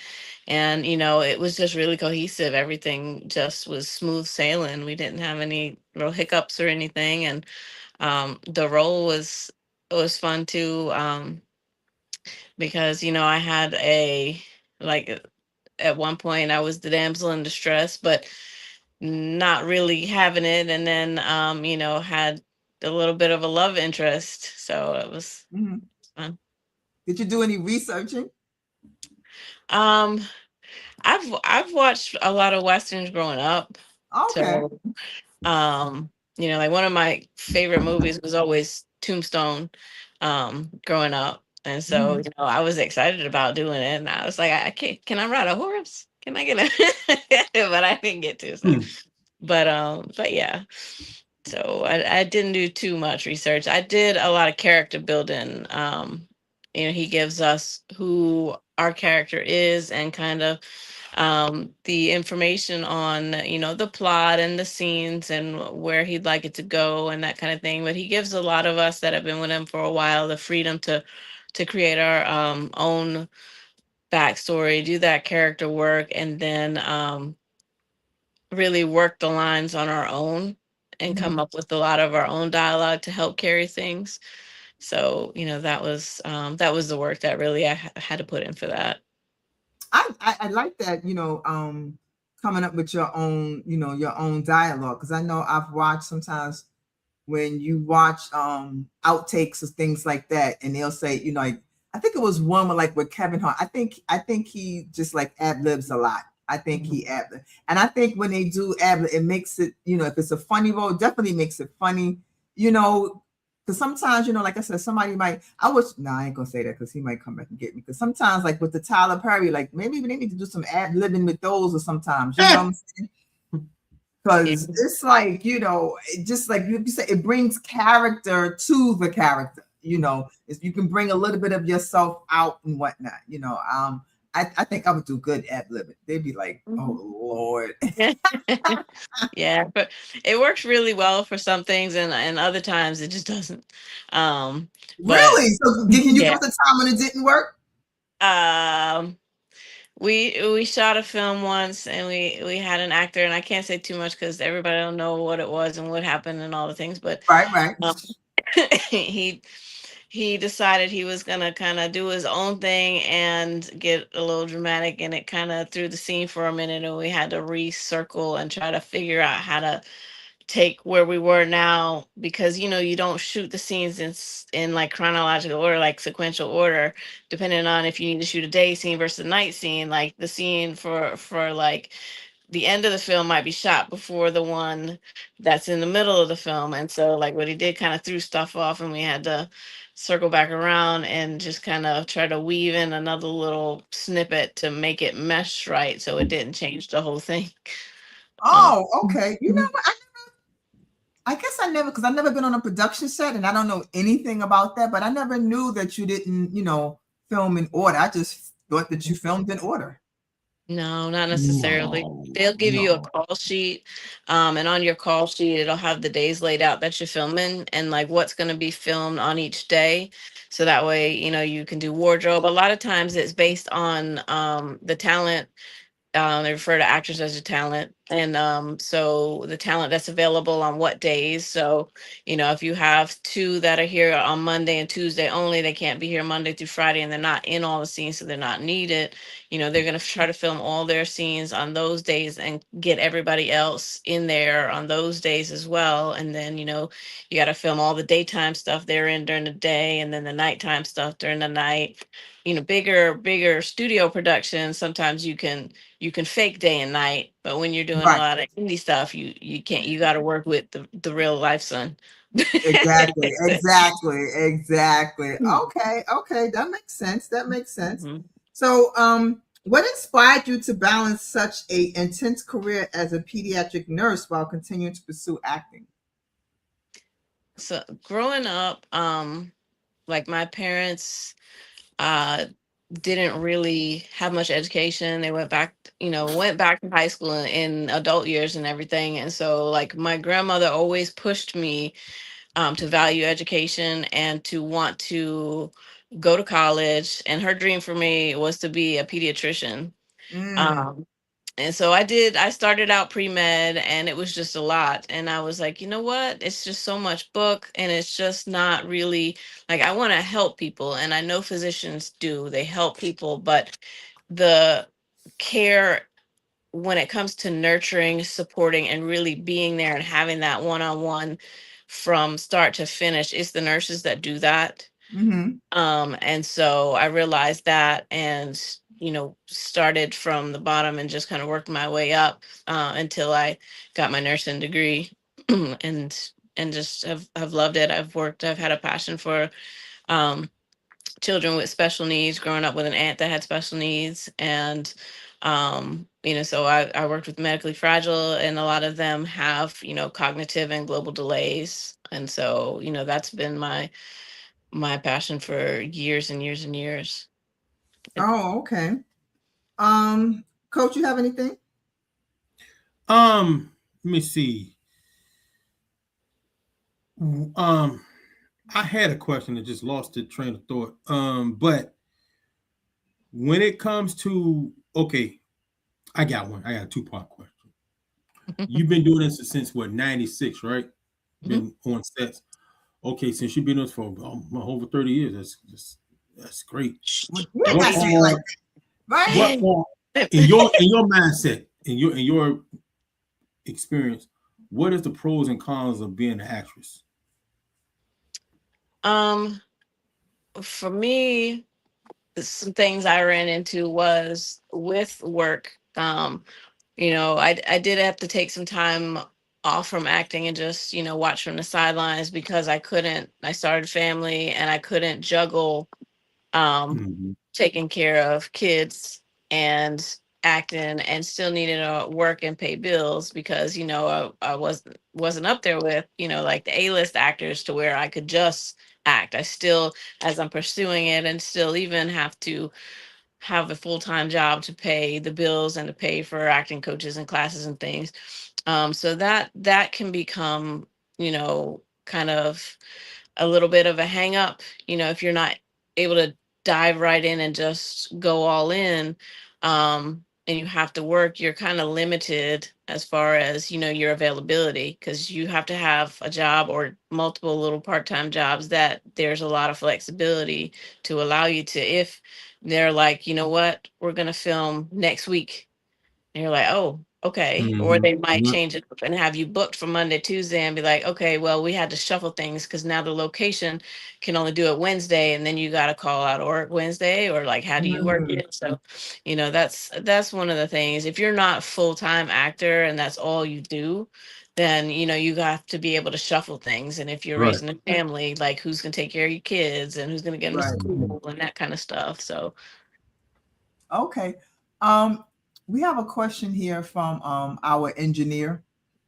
it was just really cohesive. Everything just was smooth sailing. We didn't have any real hiccups or anything, and the role was fun too. Because I had like at one point I was the damsel in distress, but not really having it, and then had a little bit of a love interest, so it was Mhm. fun. Did you do any researching? um I've watched a lot of westerns growing up, Okay. so like one of my favorite movies was always Tombstone growing up. And so, I was excited about doing it. And I was like, I can't, can I ride a horse? Can I get a, but I didn't get to. So, but yeah. So I didn't do too much research. I did a lot of character building. He gives us who our character is and kind of the information on the plot and the scenes and where he'd like it to go and that kind of thing. But he gives a lot of us that have been with him for a while the freedom to create our own backstory, do that character work, and then really work the lines on our own and come up with a lot of our own dialogue to help carry things. So that was the work that really I had to put in for that. I like that, coming up with your own, your own dialogue. Because I know I've watched sometimes when you watch outtakes or things like that, and they'll say, like, I think it was one with Kevin Hart. I think he just like ad libs a lot. I think he ad lib, and I think when they do ad lib, it makes it, if it's a funny role, it definitely makes it funny, because sometimes, like I said, somebody might, I ain't gonna say that because he might come back and get me. Because sometimes, like with the Tyler Perry, like maybe they need to do some ad libbing with those, or sometimes, you know what I'm saying? Because it's like, it just like you say, it brings character to the character, you can bring a little bit of yourself out and whatnot, I think I would do good ad libbing. They'd be like, oh Lord. Yeah, but it works really well for some things, and other times it just doesn't. But Really? So can you give us a time when it didn't work? We shot a film once, and we had an actor, and I can't say too much because everybody don't know what it was and what happened and all the things. But Right. he decided he was gonna kind of do his own thing and get a little dramatic, and it kind of threw the scene for a minute, and we had to recircle and try to figure out how to take where we were now, because you don't shoot the scenes in like chronological order, like sequential order, depending on if you need to shoot a day scene versus a night scene. Like the scene for like the end of the film might be shot before the one that's in the middle of the film. And so like what he did kind of threw stuff off, and we had to circle back around and just kind of try to weave in another little snippet to make it mesh right so it didn't change the whole thing. Oh, okay. You know what? I guess because I've never been on a production set and I don't know anything about that, but I never knew that you didn't, film in order. I just thought that you filmed in order. No, not necessarily. They'll give you a call sheet, and on your call sheet, it'll have the days laid out that you're filming and like what's going to be filmed on each day. So that way, you can do wardrobe. A lot of times it's based on the talent. They refer to actors as a talent. And so the talent that's available on what days. So, if you have two that are here on Monday and Tuesday only, they can't be here Monday through Friday and they're not in all the scenes, so they're not needed. They're going to try to film all their scenes on those days and get everybody else in there on those days as well. And then, you got to film all the daytime stuff they're in during the day, and then the nighttime stuff during the night. Bigger studio productions, sometimes you can fake day and night, but when you're doing a lot of indie stuff, you can't. You got to work with the real life son. Exactly. Okay, that makes sense. So, what inspired you to balance such a intense career as a pediatric nurse while continuing to pursue acting? So growing up, like my parents didn't really have much education. They went back to high school in adult years and everything. And so like my grandmother always pushed me to value education and to want to go to college. And her dream for me was to be a pediatrician. And so I started out pre-med, and it was just a lot. And I was like, you know what? It's just so much book, and it's just not really like I want to help people. And I know physicians do, they help people, but the care when it comes to nurturing, supporting, and really being there and having that one-on-one from start to finish, it's the nurses that do that. And so I realized that, and started from the bottom and just kind of worked my way up until I got my nursing degree. And and just have loved it. I've had a passion for um, children with special needs, growing up with an aunt that had special needs. And, so I worked with medically fragile, and a lot of them have, cognitive and global delays. And so, that's been my passion for years and years and years. Oh, okay. Coach, you have anything? Let me see. Um, I had a question that just lost the train of thought. But when it comes to okay, I got one. I got a two-part question. You've been doing this since what, 96, right? Mhm. Been on sets. Okay, since you've been doing this for over 30 years, that's great. Well, you ain't What gotta say it like are that, what right? are in your mindset, in your experience, what is the pros and cons of being an actress? um, for me, some things I ran into was with work. I did have to take some time off from acting and just, watch from the sidelines because I started family and I couldn't juggle um, Mm-hmm. taking care of kids and acting and still needed to work and pay bills because, I wasn't up there with, like the A-list actors to where I could just act. I still, as I'm pursuing it, and still even have to have a full-time job to pay the bills and to pay for acting coaches and classes and things. So that can become, kind of a little bit of a hang up, if you're not able to dive right in and just go all in. And you have to work, you're kind of limited as far as, your availability, because you have to have a job or multiple little part-time jobs that there's a lot of flexibility to allow you to, if they're like, you know what, we're going to film next week, and you're like, oh, okay. Or Mm-hmm. they might Yep. change it up and have you booked for Monday, Tuesday, and be like, okay, well, we had to shuffle things because now the location can only do it Wednesday, and then you got to call out or work Wednesday, or like, how do you work Mm, it? So, that's one of the things. If you're not full-time actor and that's all you do, then you have to be able to shuffle things. And if you're Right. raising a family, like who's gonna take care of your kids and who's gonna get them to right. school and that kind of stuff. So, Okay. Um, we have a question here from our engineer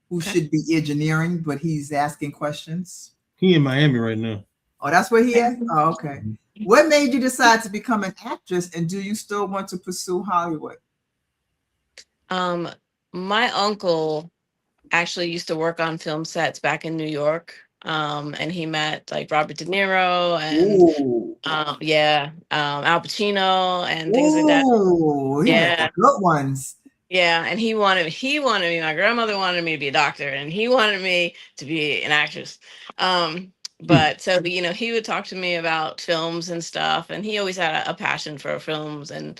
who okay. should be engineering, but he's asking questions. He in Miami right now. Oh, that's where he at? Oh, okay. What made you decide to become an actress, and do you still want to pursue Hollywood? Um, my uncle actually used to work on film sets back in New York. And he met like Robert De Niro and Ooh. Al Pacino and things like that. Ooh, he met the Yeah, good ones. yeah. And he wanted me. My grandmother wanted me to be a doctor, and he wanted me to be an actress. But so he would talk to me about films and stuff, and he always had a passion for films. And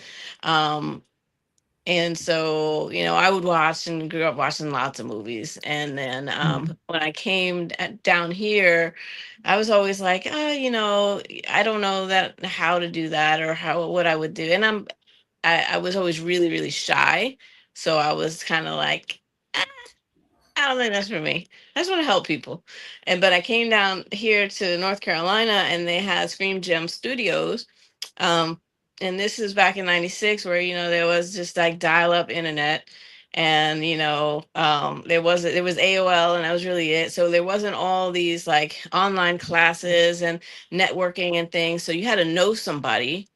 so, I would watch and grew up watching lots of movies. And then Mhm. when I came down here, I was always like, I don't know that how to do that or what I would do. And I was always really, really shy. So I was kind of like, "Ah, I don't think that's for me. I just want to help people." But I came down here to North Carolina, and they had Scream Gem Studios. Um, and this is back in '96, where there was just like dial-up internet, and there was AOL, and that was really it. So there wasn't all these like online classes and networking and things. So you had to know somebody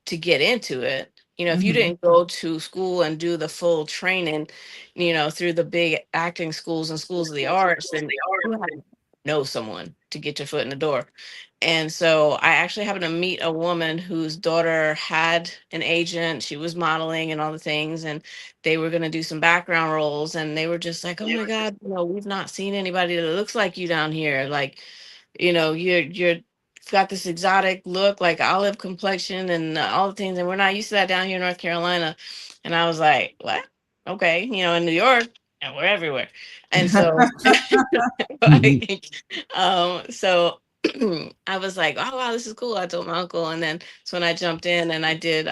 to get into it. If you Mhm. didn't go to school and do the full training, through the big acting schools and schools of the arts, then you had to know someone to get your foot in the door. And so I actually happened to meet a woman whose daughter had an agent. She was modeling and all the things, and they were going to do some background roles. And they were just like, "Oh my God, we've not seen anybody that looks like you down here. Like, you're got this exotic look, like olive complexion and all the things, and we're not used to that down here in North Carolina." And I was like, "What? Okay, in New York, and we're everywhere." And so, Mm-hmm. like, so I was like, "Oh wow, this is cool." I told my uncle, and then so when I jumped in and I did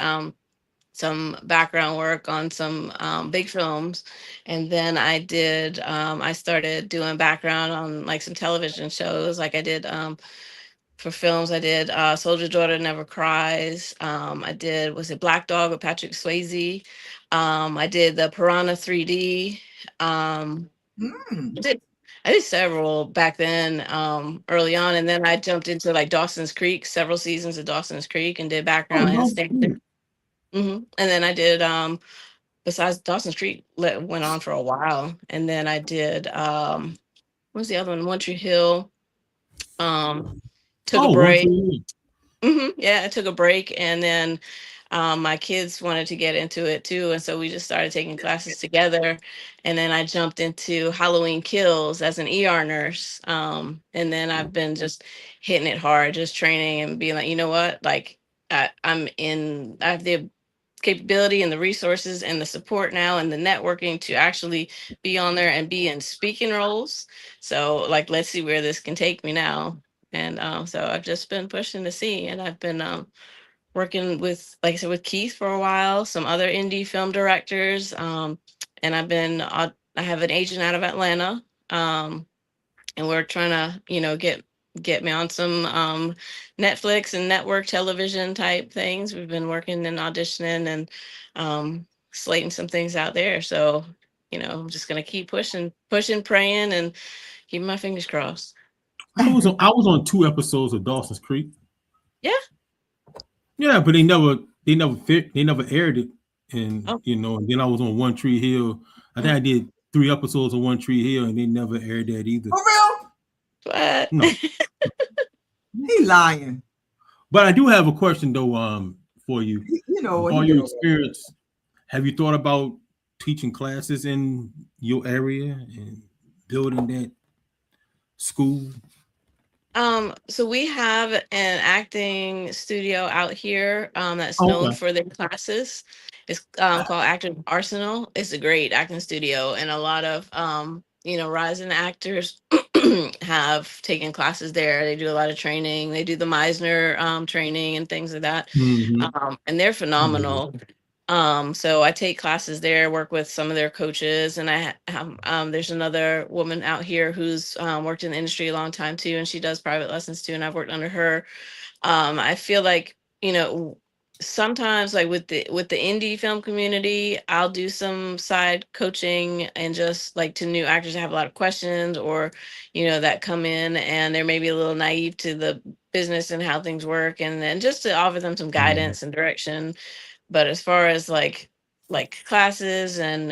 some background work on some big films, and then I started doing background on like some television shows. Like I did for films. I did Soldier Daughter Never Cries. I did, was it Black Dog with Patrick Swayze. I did the Piranha 3D. Mm. I did I did several back then, early on, and then I jumped into like Dawson's Creek, several seasons of Dawson's Creek, and did Oh, background and no. stand. And then I did besides Dawson's Creek went on for a while, and then I did what was the other one? One Tree Hill. Um, took a Oh, one break. tree. Yeah, I took a break, and then my kids wanted to get into it too, and so we just started taking classes together. And then I jumped into Halloween Kills as an ER nurse, and then I've been just hitting it hard, just training and being like, you know what, like I have the capability and the resources and the support now and the networking to actually be on there and be in speaking roles. So like, let's see where this can take me now. And so I've just been pushing to see, and I've been working with, like I said, with Keith for a while, some other indie film directors, and I have an agent out of Atlanta, and we're trying to, get me on some Netflix and network television type things. We've been working and auditioning and slating some things out there. So, I'm just gonna keep pushing, praying, and keeping my fingers crossed. I was on 2 episodes of Dawson's Creek. Yeah. Yeah, but they never aired it, and Oh, and then I was on One Tree Hill. I think mm, I did 3 episodes of One Tree Hill, and they never aired that either. For real? but No, He lying. but I do have a question though, for you. You know With what all he your doing. experience, have you thought about teaching classes in your area and building that school? So we have an acting studio out here that's known Okay. for their classes. It's called Actors Arsenal. It's a great acting studio, and a lot of rising actors have taken classes there. They do a lot of training. They do the Meisner training and things like that, Mm-hmm. and they're phenomenal. So I take classes there, work with some of their coaches, and there's another woman out here who's worked in the industry a long time too, and she does private lessons too, and I've worked under her. I feel like, sometimes like with the indie film community, I'll do some side coaching and just like to new actors that have a lot of questions, or that come in and they're maybe a little naive to the business and how things work, and then just to offer them some guidance and direction. But as far as like classes and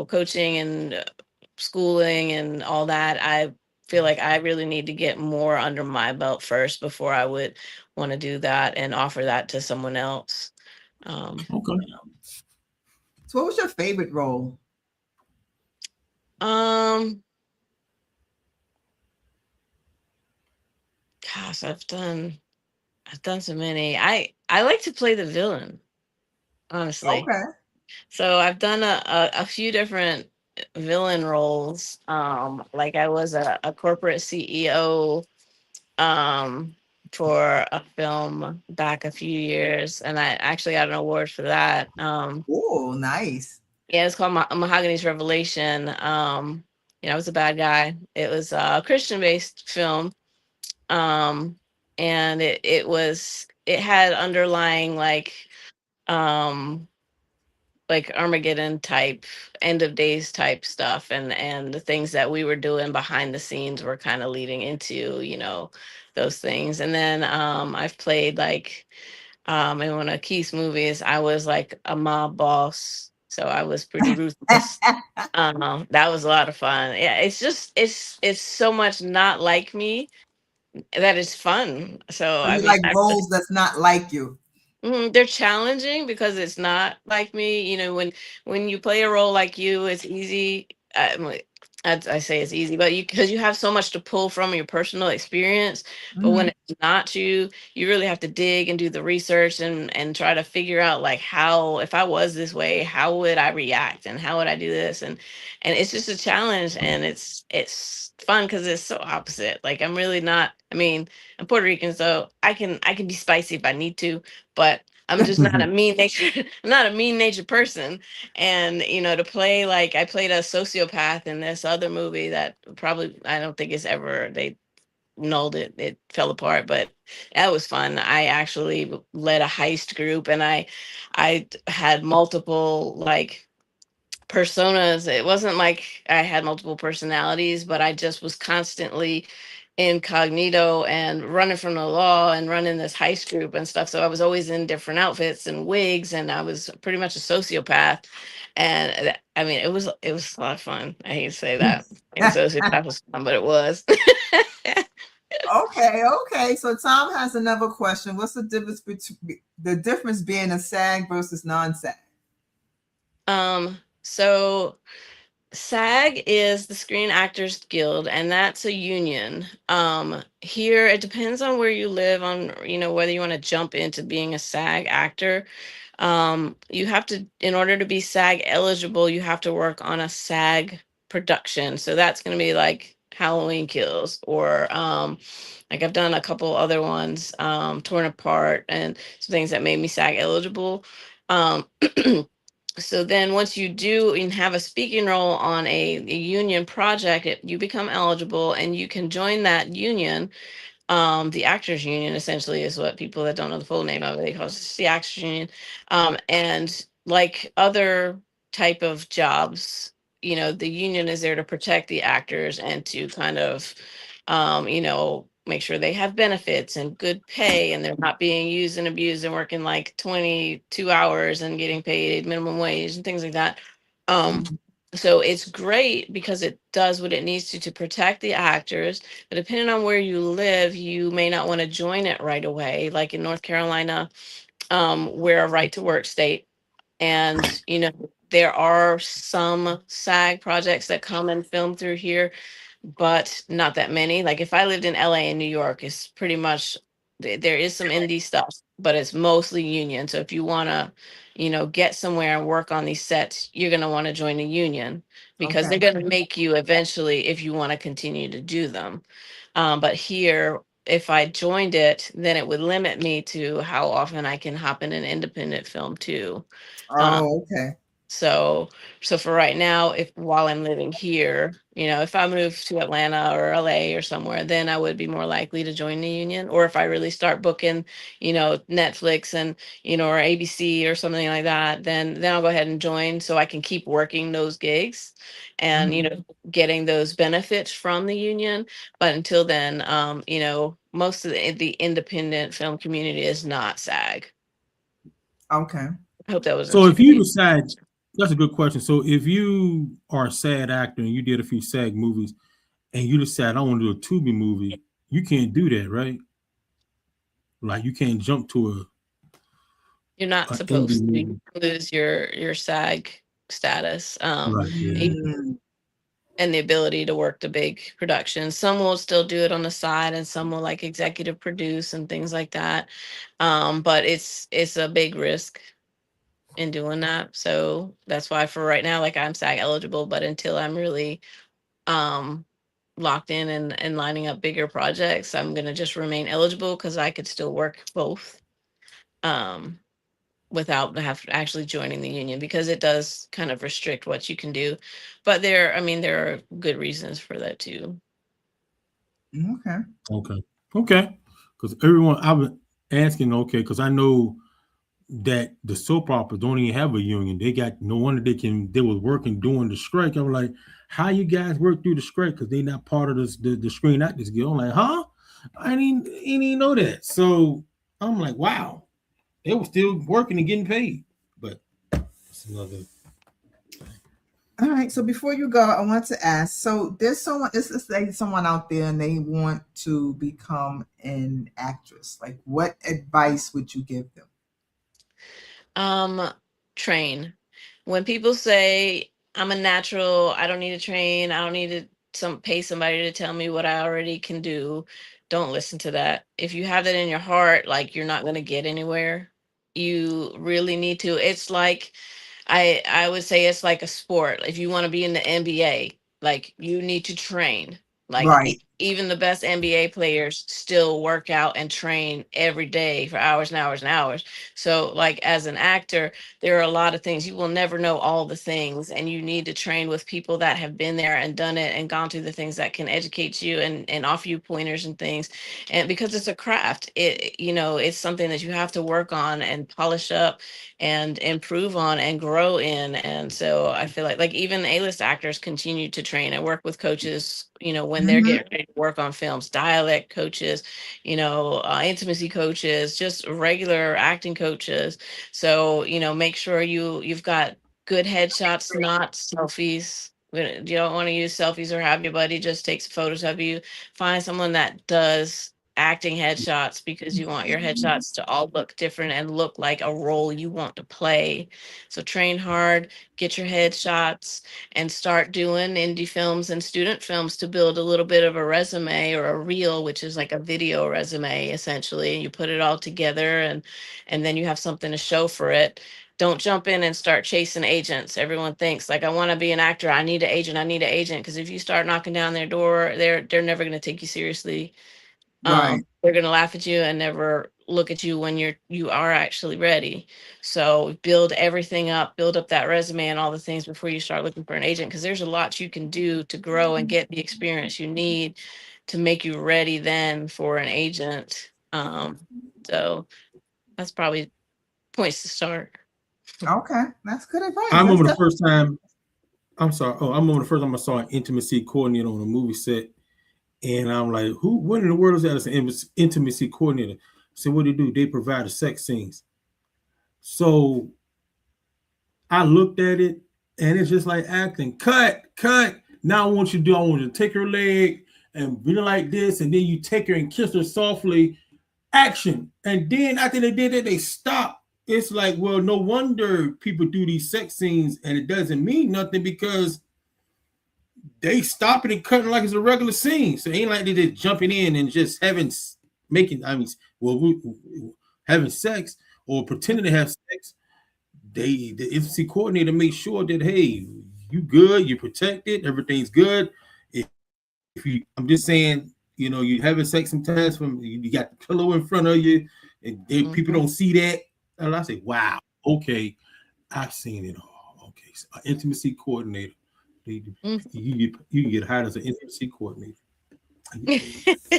coaching and schooling and all that, I feel like I really need to get more under my belt first before I would want to do that and offer that to someone else. um Okay. So, what was your favorite role? um Gosh, I've done so many. I like to play the villain, honestly. Okay. So I've done a few different villain roles. Like I was a corporate CEO um, for a film back a few years, and I actually got an award for that. Oh, nice. Yeah, it's called Mahogany's Revelation. I was a bad guy. It was a Christian-based film, um, and it had underlying um, like Armageddon type, end of days type stuff, and the things that we were doing behind the scenes were kind of leading into those things. And then I've played like in one of Keith's movies, I was like a mob boss, so I was pretty ruthless. That was a lot of fun. Yeah, it's just it's so much not like me that it's fun. So So I you mean, like roles that's not like you. they're challenging because it's not like me. When you play a role like you, it's easy. I say it's easy, but because you have so much to pull from your personal experience. But when Mhm. it's not you, you really have to dig and do the research and try to figure out like how, if I was this way, how would I react and how would I do this, and it's just a challenge, and it's fun because it's so opposite. Like I'm really not. I mean, I'm Puerto Rican, so I can be spicy if I need to, but I'm just not a mean nature. I'm not a mean natured person. And to play like I played a sociopath in this other movie that probably I don't think it's ever they nulled it. It fell apart, but that was fun. I actually led a heist group, and I had multiple like personas. It wasn't like I had multiple personalities, but I just was constantly incognito and running from the law and running this heist group and stuff. So I was always in different outfits and wigs, and I was pretty much a sociopath. And I mean, it was a lot of fun. I hate to say that. And sociopath was fun, but it was. Okay. So Tom has another question. What's the difference between being a SAG versus non-SAG? So SAG is the Screen Actors Guild, and that's a union. Here it depends on where you live, on whether you want to jump into being a SAG actor. You have to, in order to be SAG eligible, you have to work on a SAG production. So that's going to be like Halloween Kills, or like I've done a couple other ones, Torn Apart, and some things that made me SAG eligible. Um, so then once you do and have a speaking role on a union project, you become eligible and you can join that union. The actors union essentially is what people that don't know the full name of it, they call it just the actors union. And like other type of jobs, the union is there to protect the actors and to kind of make sure they have benefits and good pay, and they're not being used and abused and working like 22 hours and getting paid minimum wage and things like that. So it's great because it does what it needs to protect the actors. But depending on where you live, you may not want to join it right away. Like in North Carolina, we're a right to work state. And, there are some SAG projects that come and film through here, but not that many. Like if I lived in LA and New York, it's pretty much there is some indie stuff, but it's mostly union. So if you want to, get somewhere and work on these sets, you're going to want to join a union because Okay. they're going to make you eventually if you want to continue to do them. But here, if I joined it, then it would limit me to how often I can hop in an independent film too. Um, Oh, okay. so for right now, if while I'm living here, if I move to Atlanta or LA or somewhere, then I would be more likely to join the union. Or if I really start booking, Netflix and or ABC or something like that, then I'll go ahead and join so I can keep working those gigs and getting those benefits from the union. But until then, most of the independent film community is not SAG. Okay. I hope that wasn't So too if you deep. decide, that's a good question. So if you are a SAG actor and you did a few SAG movies and you decide I want to do a Tubi movie, you can't do that, right? Like you can't jump to You're not a indie supposed to. You movie. lose your SAG status, Right. Yeah. and the ability to work the big productions. Some will still do it on the side, and some will like executive produce and things like that. But it's a big risk in doing that. So that's why for right now, like I'm SAG eligible, but until I'm really um locked in and lining up bigger projects, I'm gonna just remain eligible because I could still work both. Um, Without actually joining the union because it does kind of restrict what you can do. But there are good reasons for that too. Okay. Okay. Because everyone, I was asking, okay, because I know that the soap operas don't even have a union. They got no wonder they was working during the strike. I'm like, how you guys work through the strike? Because they not part of the Screen Actors Guild. I'm like, huh? I didn't know that. So I'm like, wow, they were still working and getting paid. But it's another. All right. So before you go, I want to ask. So there's someone. Let's say someone out there and they want to become an actress. Like, what advice would you give them? Um, Train. When people say I'm a natural, I don't need to train, I don't need to pay somebody to tell me what I already can do, don't listen to that. If you have that in your heart, like you're not gonna get anywhere. You really need to. It's like I would say it's like a sport. If you want to be in the NBA, like you need to train. Like Right. even the best NBA players still work out and train every day for hours and hours and hours. So, like as an actor, there are a lot of things you will never know all the things, and you need to train with people that have been there and done it and gone through the things that can educate you and offer you pointers and things. And because it's a craft, it's something that you have to work on and polish up and improve on and grow in. And so I feel like even A-list actors continue to train and work with coaches, when they're Mhm. getting ready to work on films, dialect coaches, intimacy coaches, just regular acting coaches. So, make sure you've got good headshots, not selfies. You don't want to use selfies or have your buddy just takes photos of you. Find someone that does acting headshots, because you want your headshots to all look different and look like a role you want to play. So train hard, get your headshots, and start doing indie films and student films to build a little bit of a resume, or a reel, which is like a video resume essentially. And you put it all together, and then you have something to show for it. Don't jump in and start chasing agents. Everyone thinks like, I want to be an actor, I need an agent, I need an agent. Because if you start knocking down their door, they're never going to take you seriously. Right. They're gonna laugh at you and never look at you when you are actually ready. So build everything up, build up that resume and all the things before you start looking for an agent, because there's a lot you can do to grow and get the experience you need to make you ready then for an agent. So that's probably points to start. Okay, that's good advice. I remember That's the first time. I'm sorry. Oh, I remember the first time I saw an intimacy coordinator on a movie set, and I'm like, "Who? What in the world is that? As an intimacy coordinator?" I said, "What do they do? They provide the sex scenes." So I looked at it, and it's just like acting. Cut, cut. Now I want you to do. I want you to take her leg and be like this, and then you take her and kiss her softly. Action. And then after they did it, they stopped. It's like, well, no wonder people do these sex scenes, and it doesn't mean nothing because they stopping and cutting like it's a regular scene. So it ain't like they just jumping in and just having sex or pretending to have sex. The intimacy coordinator makes sure that, hey, you good, you protected, everything's good. If you, I'm just saying, you having sex sometimes from you got the pillow in front of you, and people don't see that. And I say, wow, okay, I've seen it all. Okay, so an intimacy coordinator. You can get hired as an intimacy coordinator.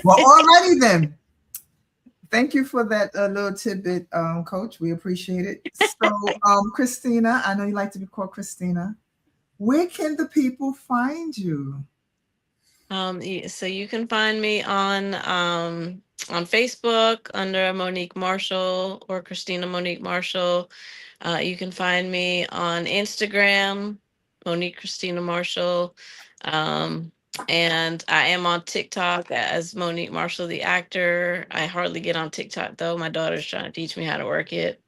well, alrighty then. Thank you for that little tidbit, Coach. We appreciate it. So, Christina, I know you like to be called Christina. Where can the people find you? So you can find me on Facebook under Monique Marshall or Christina Monique Marshall. You can find me on Instagram, Monique Christina Marshall. And I am on TikTok as Monique Marshall, the actor. I hardly get on TikTok though. My daughter's trying to teach me how to work it.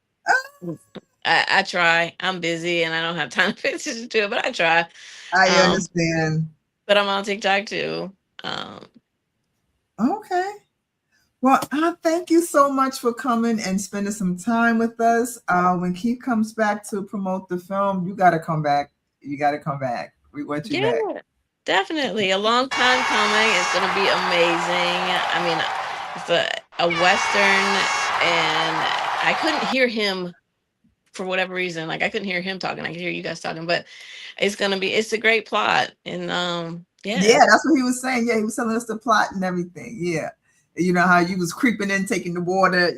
I try. I'm busy and I don't have time to pay attention to it, but I try. I understand. But I'm on TikTok too. Okay. Well, thank you so much for coming and spending some time with us. When Keith comes back to promote the film, you got to come back. You got to come back. We want you back. Definitely. A long time coming. It's going to be amazing. I mean, it's a Western, and I couldn't hear him for whatever reason. Like I couldn't hear him talking. I could hear you guys talking, but it's a great plot. And yeah, that's what he was saying. Yeah, he was telling us the plot and everything. Yeah. You know how you was creeping in, taking the water,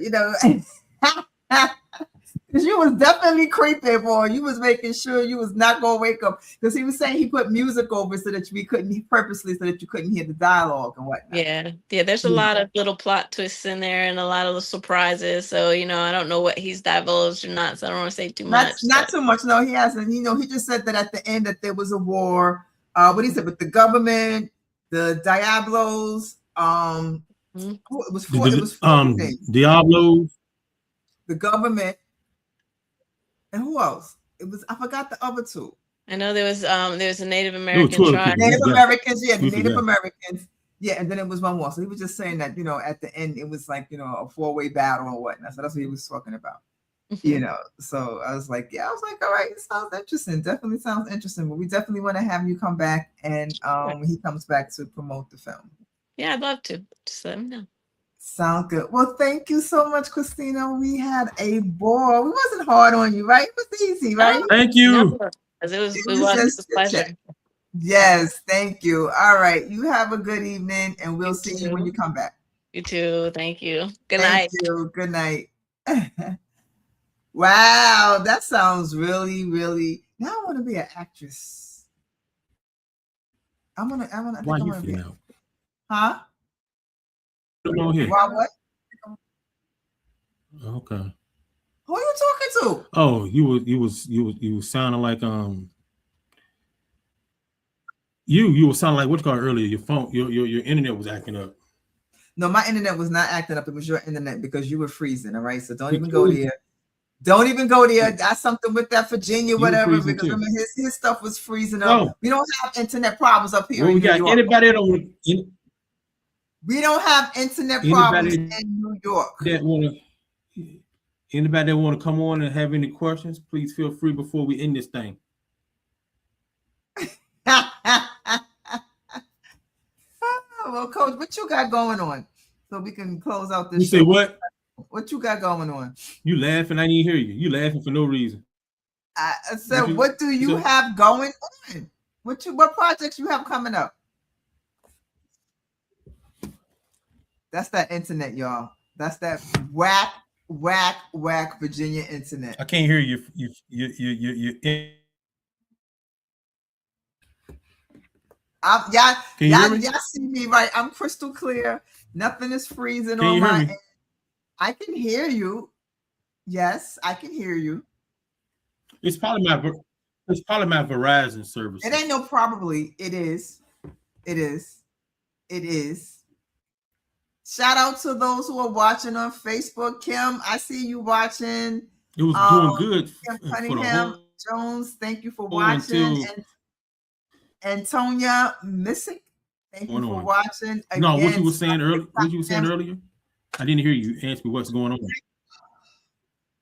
because you was definitely creeping, boy. You was making sure you was not gonna wake up, because he was saying he put music over so that we couldn't, purposely so that you couldn't hear the dialogue and whatnot. Yeah. There's a lot of little plot twists in there and a lot of the surprises. So I don't know what he's divulged or not. So I don't want to say too much. Not too much. No, he hasn't. He just said that at the end that there was a war. What he said with the government, the Diablos. It was four things. Diablos, the government, and who else? I forgot the other two. I know there was a Native American tribe. Native Americans, yeah, the Native Americans, yeah, and then it was one more. So he was just saying that at the end it was like a 4-way battle or whatnot. So that's what he was talking about. So I was like, all right, it sounds interesting. Definitely sounds interesting. But we definitely want to have you come back and when he comes back to promote the film. Yeah, I'd love to. Just let me know. Sound good. Well, thank you so much, Christina. We had a ball. We wasn't hard on you, right? It was easy, right? Oh, Thank no, you. it It was was just a chit chat. pleasure. Yes, thank you. All right. You have a good evening, and we'll You see you when you too. come back. You too. Thank you. Good Thank night. you. Good night. Wow, that sounds really, really. Now I want to be an actress. I Why think I'm you gonna be. feeling out? Huh? Come on here. Why what? Okay. Who are you talking to? Oh, you was sounding like you were sounding like what you called earlier. Your phone, your internet was acting up. No, my internet was not acting up. It was your internet because you were freezing. All right, so don't You even go there. Don't even go there. That's something with that Virginia, were whatever. freezing Because too. remember, his stuff was freezing up. Oh, We don't have internet problems up here well, in we New got York. We don't have internet problems anybody in New York. that want to come on and have any questions, please feel free before we end this thing. Well, Coach, what you got going on? So we can close out this You show. say what? What you got going on? You laughing? I didn't hear you. You laughing for no reason. I said, what do you have going on? What projects you have coming up? That's that internet, y'all. That's that whack Virginia internet. I can't hear you. Y'all see me right? I'm crystal clear. Nothing is freezing on my end. I can hear you. Yes, I can hear you. It's probably my Verizon service. It ain't no probably. It is. Shout out to those who are watching on Facebook. Kim, I see you watching. It was doing good. Kim Cunningham Jones, thank you for watching. And Tonya Missick, thank you for watching. Again, no, what you were saying earlier? I didn't hear you. Ask me what's going on.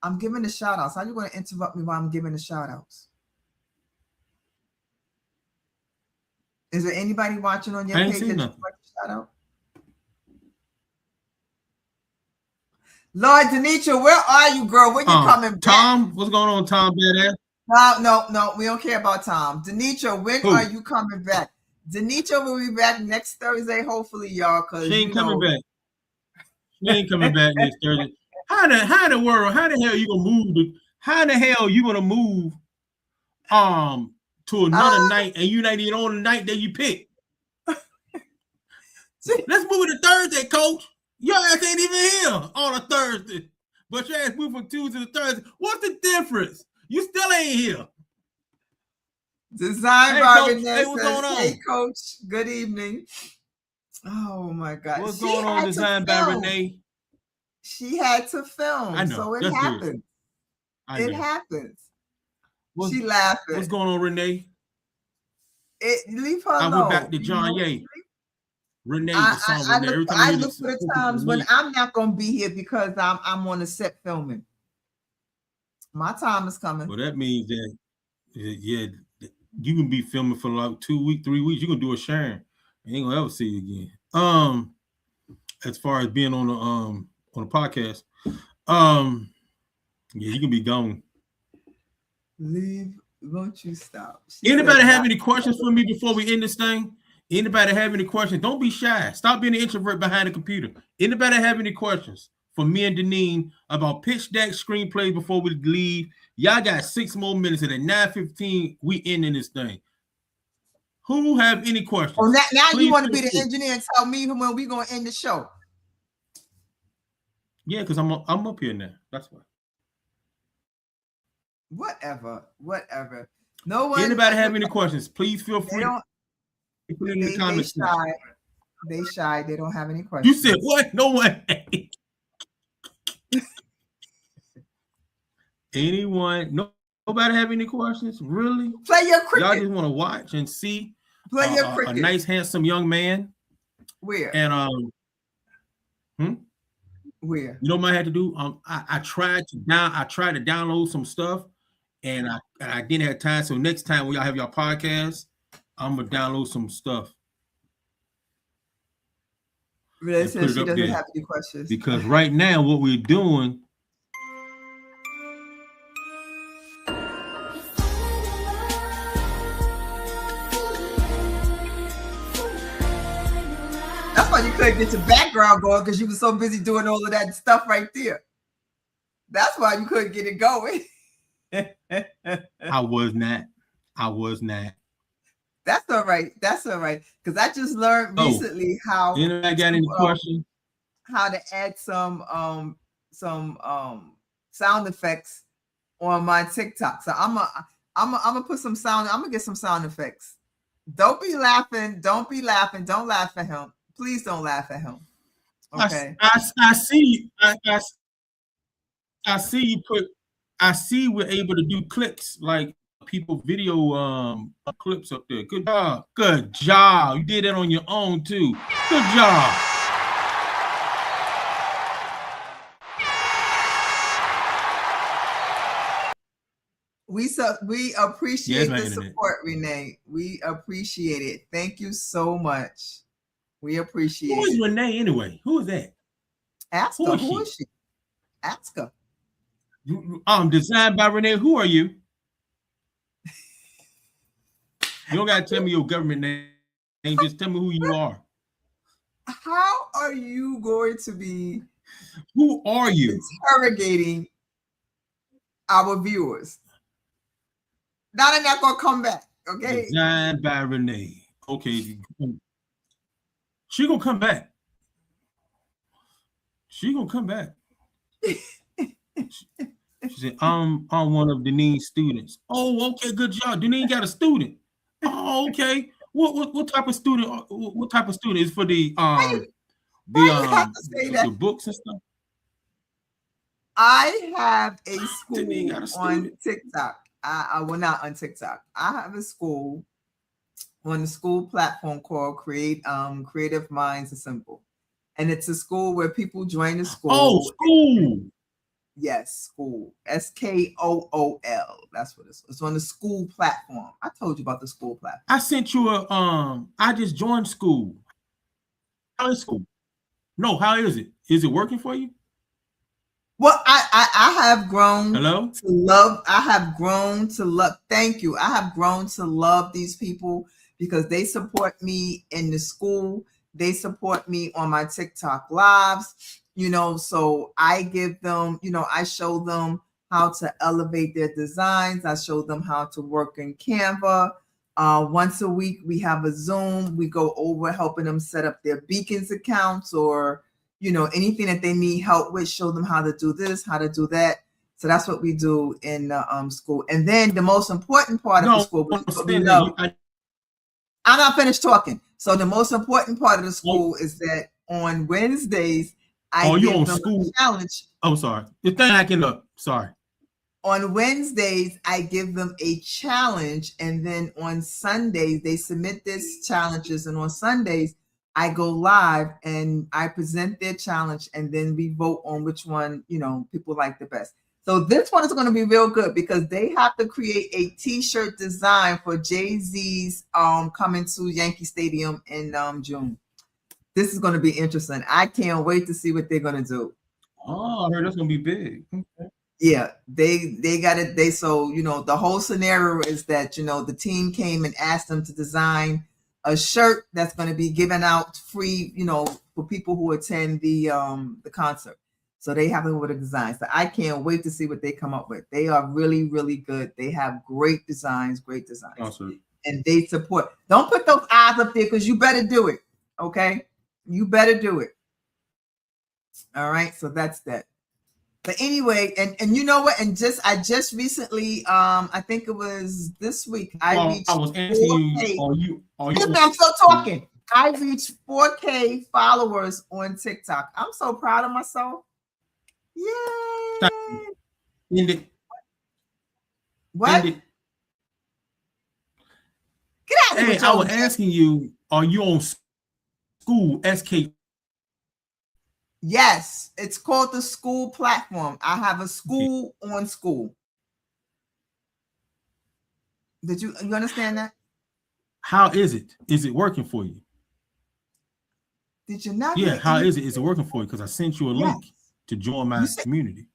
I'm giving the shout outs. How are you going to interrupt me while I'm giving the shout outs? Is there anybody watching on your page that you want to shout out? Lord Denitra, where are you, girl? When you coming back? Tom, what's going on, Tom Badass? No, we don't care about Tom. Denitra, when are you coming back? Denitra will be back next Thursday, hopefully, y'all. Cause she ain't coming back. She ain't coming back next Thursday. How the hell you gonna move? How the hell you gonna move to another night and you not even on the night that you pick? Let's move it to Thursday, Coach. Your ass ain't even here on a Thursday, but your ass moved from Tuesday to Thursday. What's the difference? You still ain't here. Design by Renee says, hey, Coach, good evening. Oh, my God. What's going on, Design by Renee? She had to film, I know. so it happens. It happens. She laughing. What's going on, Renee? Leave her alone. I went back to John Ye. Renee, I look for the times when I'm not going to be here because I'm on the set filming. My time is coming. Well, that means that, yeah, you can be filming for like 2 weeks, 3 weeks. You're going to do a sharing. I ain't going to ever see you again. As far as being on the podcast, yeah, you can be gone. Won't you stop? Anybody have any questions for me before we end this thing? Anybody have any questions? Don't be shy. Stop being an introvert behind the computer. Anybody have any questions for me and Deneen about pitch deck screenplay before we leave? Y'all got 6 more minutes. And at 9:15, we ending this thing. Who have any questions? Oh, now you want to be the engineer and tell me when we gonna end the show? Yeah, because I'm up here now. That's why. Whatever. No one. Anybody have any questions? Please feel free. Put it in the comments. They shy. They don't have any questions. You said what? No one. Anyone? Nobody have any questions? Really? Play your cricket. Y'all just want to watch and see a nice, handsome young man. Where? And where? You know what I had to do? I tried to download some stuff, and I didn't have time. So next time when y'all have your podcast, I'm gonna download some stuff. Renee and put says it she up doesn't there. have any questions. Because right now, what we're doing. That's why you couldn't get your background going because you were so busy doing all of that stuff right there. That's why you couldn't get it going. I was not. That's all right. That's all right. Because I just learned recently how Anybody got any questions? How to add some sound effects on my TikTok. So I'm gonna put some sound. I'm gonna get some sound effects. Don't be laughing. Don't be laughing. Don't laugh at him. Please don't laugh at him. Okay. I see. I see you put. I see we're able to do clicks like people video clips up there. Good job. Good job. You did it on your own too. Good job. We appreciate the support, Renee. We appreciate it. Thank you so much. We appreciate it. Who is Renee anyway? Who is that? Ask her. Who is she? Ask her. Designed by Renee. Who are you? You don't gotta tell me your government name. Just tell me who you are. How are you going to be? Who are you? Interrogating our viewers. Now they're not gonna come back. Okay. Designed by Renee. Okay. She gonna come back. She said, I'm one of Denise's students. Oh, okay, good job. Denise got a student. Oh, okay. What type of student? What type of student is for the books and stuff? I have a school on TikTok. Well, not on TikTok. I have a school on the school platform called Creative Minds Assemble. And it's a school where people join the school. Oh, school. Yes, school. SKOOL. That's what it's on the school platform. I told you about the school platform. I sent you I just joined school. How is school? No, how is it? Is it working for you? Well, I have grown to love. I have grown to love. Thank you. I have grown to love these people because they support me in the school. They support me on my TikTok lives. So I give them, I show them how to elevate their designs. I show them how to work in Canva. Once a week, we have a Zoom. We go over helping them set up their Beacons accounts or, anything that they need help with, show them how to do this, how to do that. So that's what we do in the school. And then the most important part of the school, I'm not finished talking. So the most important part of the school is that on Wednesdays, I give them a challenge. I'm sorry. You're backing up. Sorry. On Wednesdays, I give them a challenge. And then on Sundays, they submit these challenges. And on Sundays, I go live and I present their challenge. And then we vote on which one, people like the best. So this one is going to be real good because they have to create a T-shirt design for Jay-Z's coming to Yankee Stadium in June. This is going to be interesting. I can't wait to see what they're going to do. Oh, I heard that's going to be big. Okay. Yeah, they got it. So, the whole scenario is that, the team came and asked them to design a shirt that's going to be given out free, for people who attend the concert. So they have them with a design. So I can't wait to see what they come up with. They are really, really good. They have great designs. Awesome. And they support. Don't put those eyes up there because you better do it. Okay? You better do it. All right. So that's that. But anyway, and you know what? And I just recently, I think it was this week, I reached 4K. I'm still talking. I reached 4K followers on TikTok. I'm so proud of myself. Yay! What? Get out of here! I was asking you, are you on school SK? Yes, it's called the school platform. I have a school on school. Did you understand that? How is it? Is it working for you? Did you not? Yeah, get how any- is it? Is it working for you? Because I sent you a Yes. link to join my You said- community.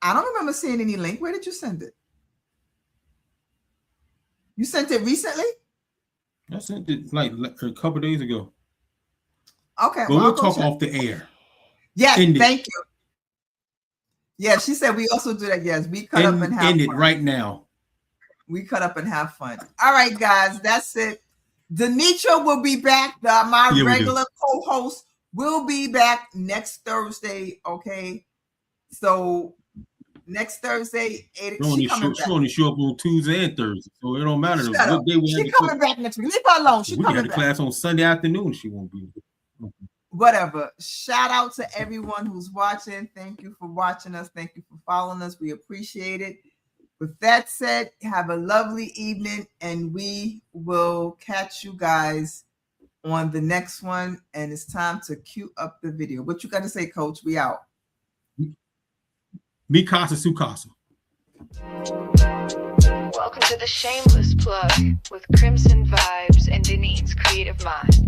I don't remember seeing any link. Where did you send it? You sent it recently? I sent it like a couple days ago. Okay, But well, we'll I'll go talk check. off the air. Yes, End it. thank you. Yeah, she said we also do that. Yes, we cut up and have End fun. it right now. We cut up and have fun. All right, guys, that's it. Denitra will be back. My Yeah, we regular co-host will be back next Thursday. Okay, so next Thursday, 8. She coming She back. only show up on Tuesday and Thursday, so it don't matter Shut what up. day we She have coming back next week. Leave her alone. She we coming got the back. class on Sunday afternoon. She won't be. Whatever. Shout out to everyone who's watching. Thank you for watching us. Thank you for following us. We appreciate it. With that said, have a lovely evening, and we will catch you guys on the next one. And it's time to cue up the video. What you got to say, Coach? We out. Mi casa, su casa. Welcome to the Shameless Plug with Crimson Vibes and Denise's Creative Mind.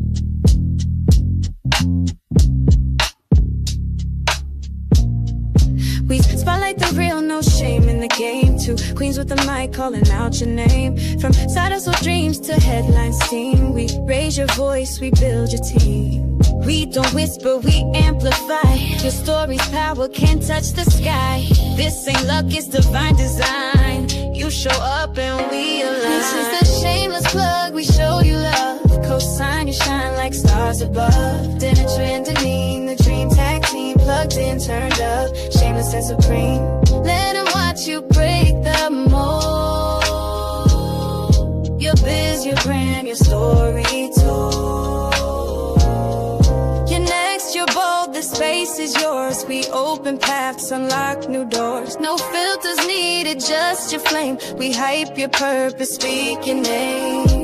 We spotlight the real, no shame in the game. Two queens with the mic calling out your name. From side hustle dreams to headline steam, we raise your voice, we build your team. We don't whisper, we amplify. Your story's power can't touch the sky. This ain't luck, it's divine design. You show up and we align. This is the Shameless Plug, we show you love. Co-sign, you shine like stars above. Dinner trend, the dream tag team. Plugged in, turned up, shameless and supreme. Let them watch you break the mold. Your biz, your brand, your story too. You're next, you're bold, the space is yours. We open paths, unlock new doors. No filters needed, just your flame. We hype your purpose, speak your name.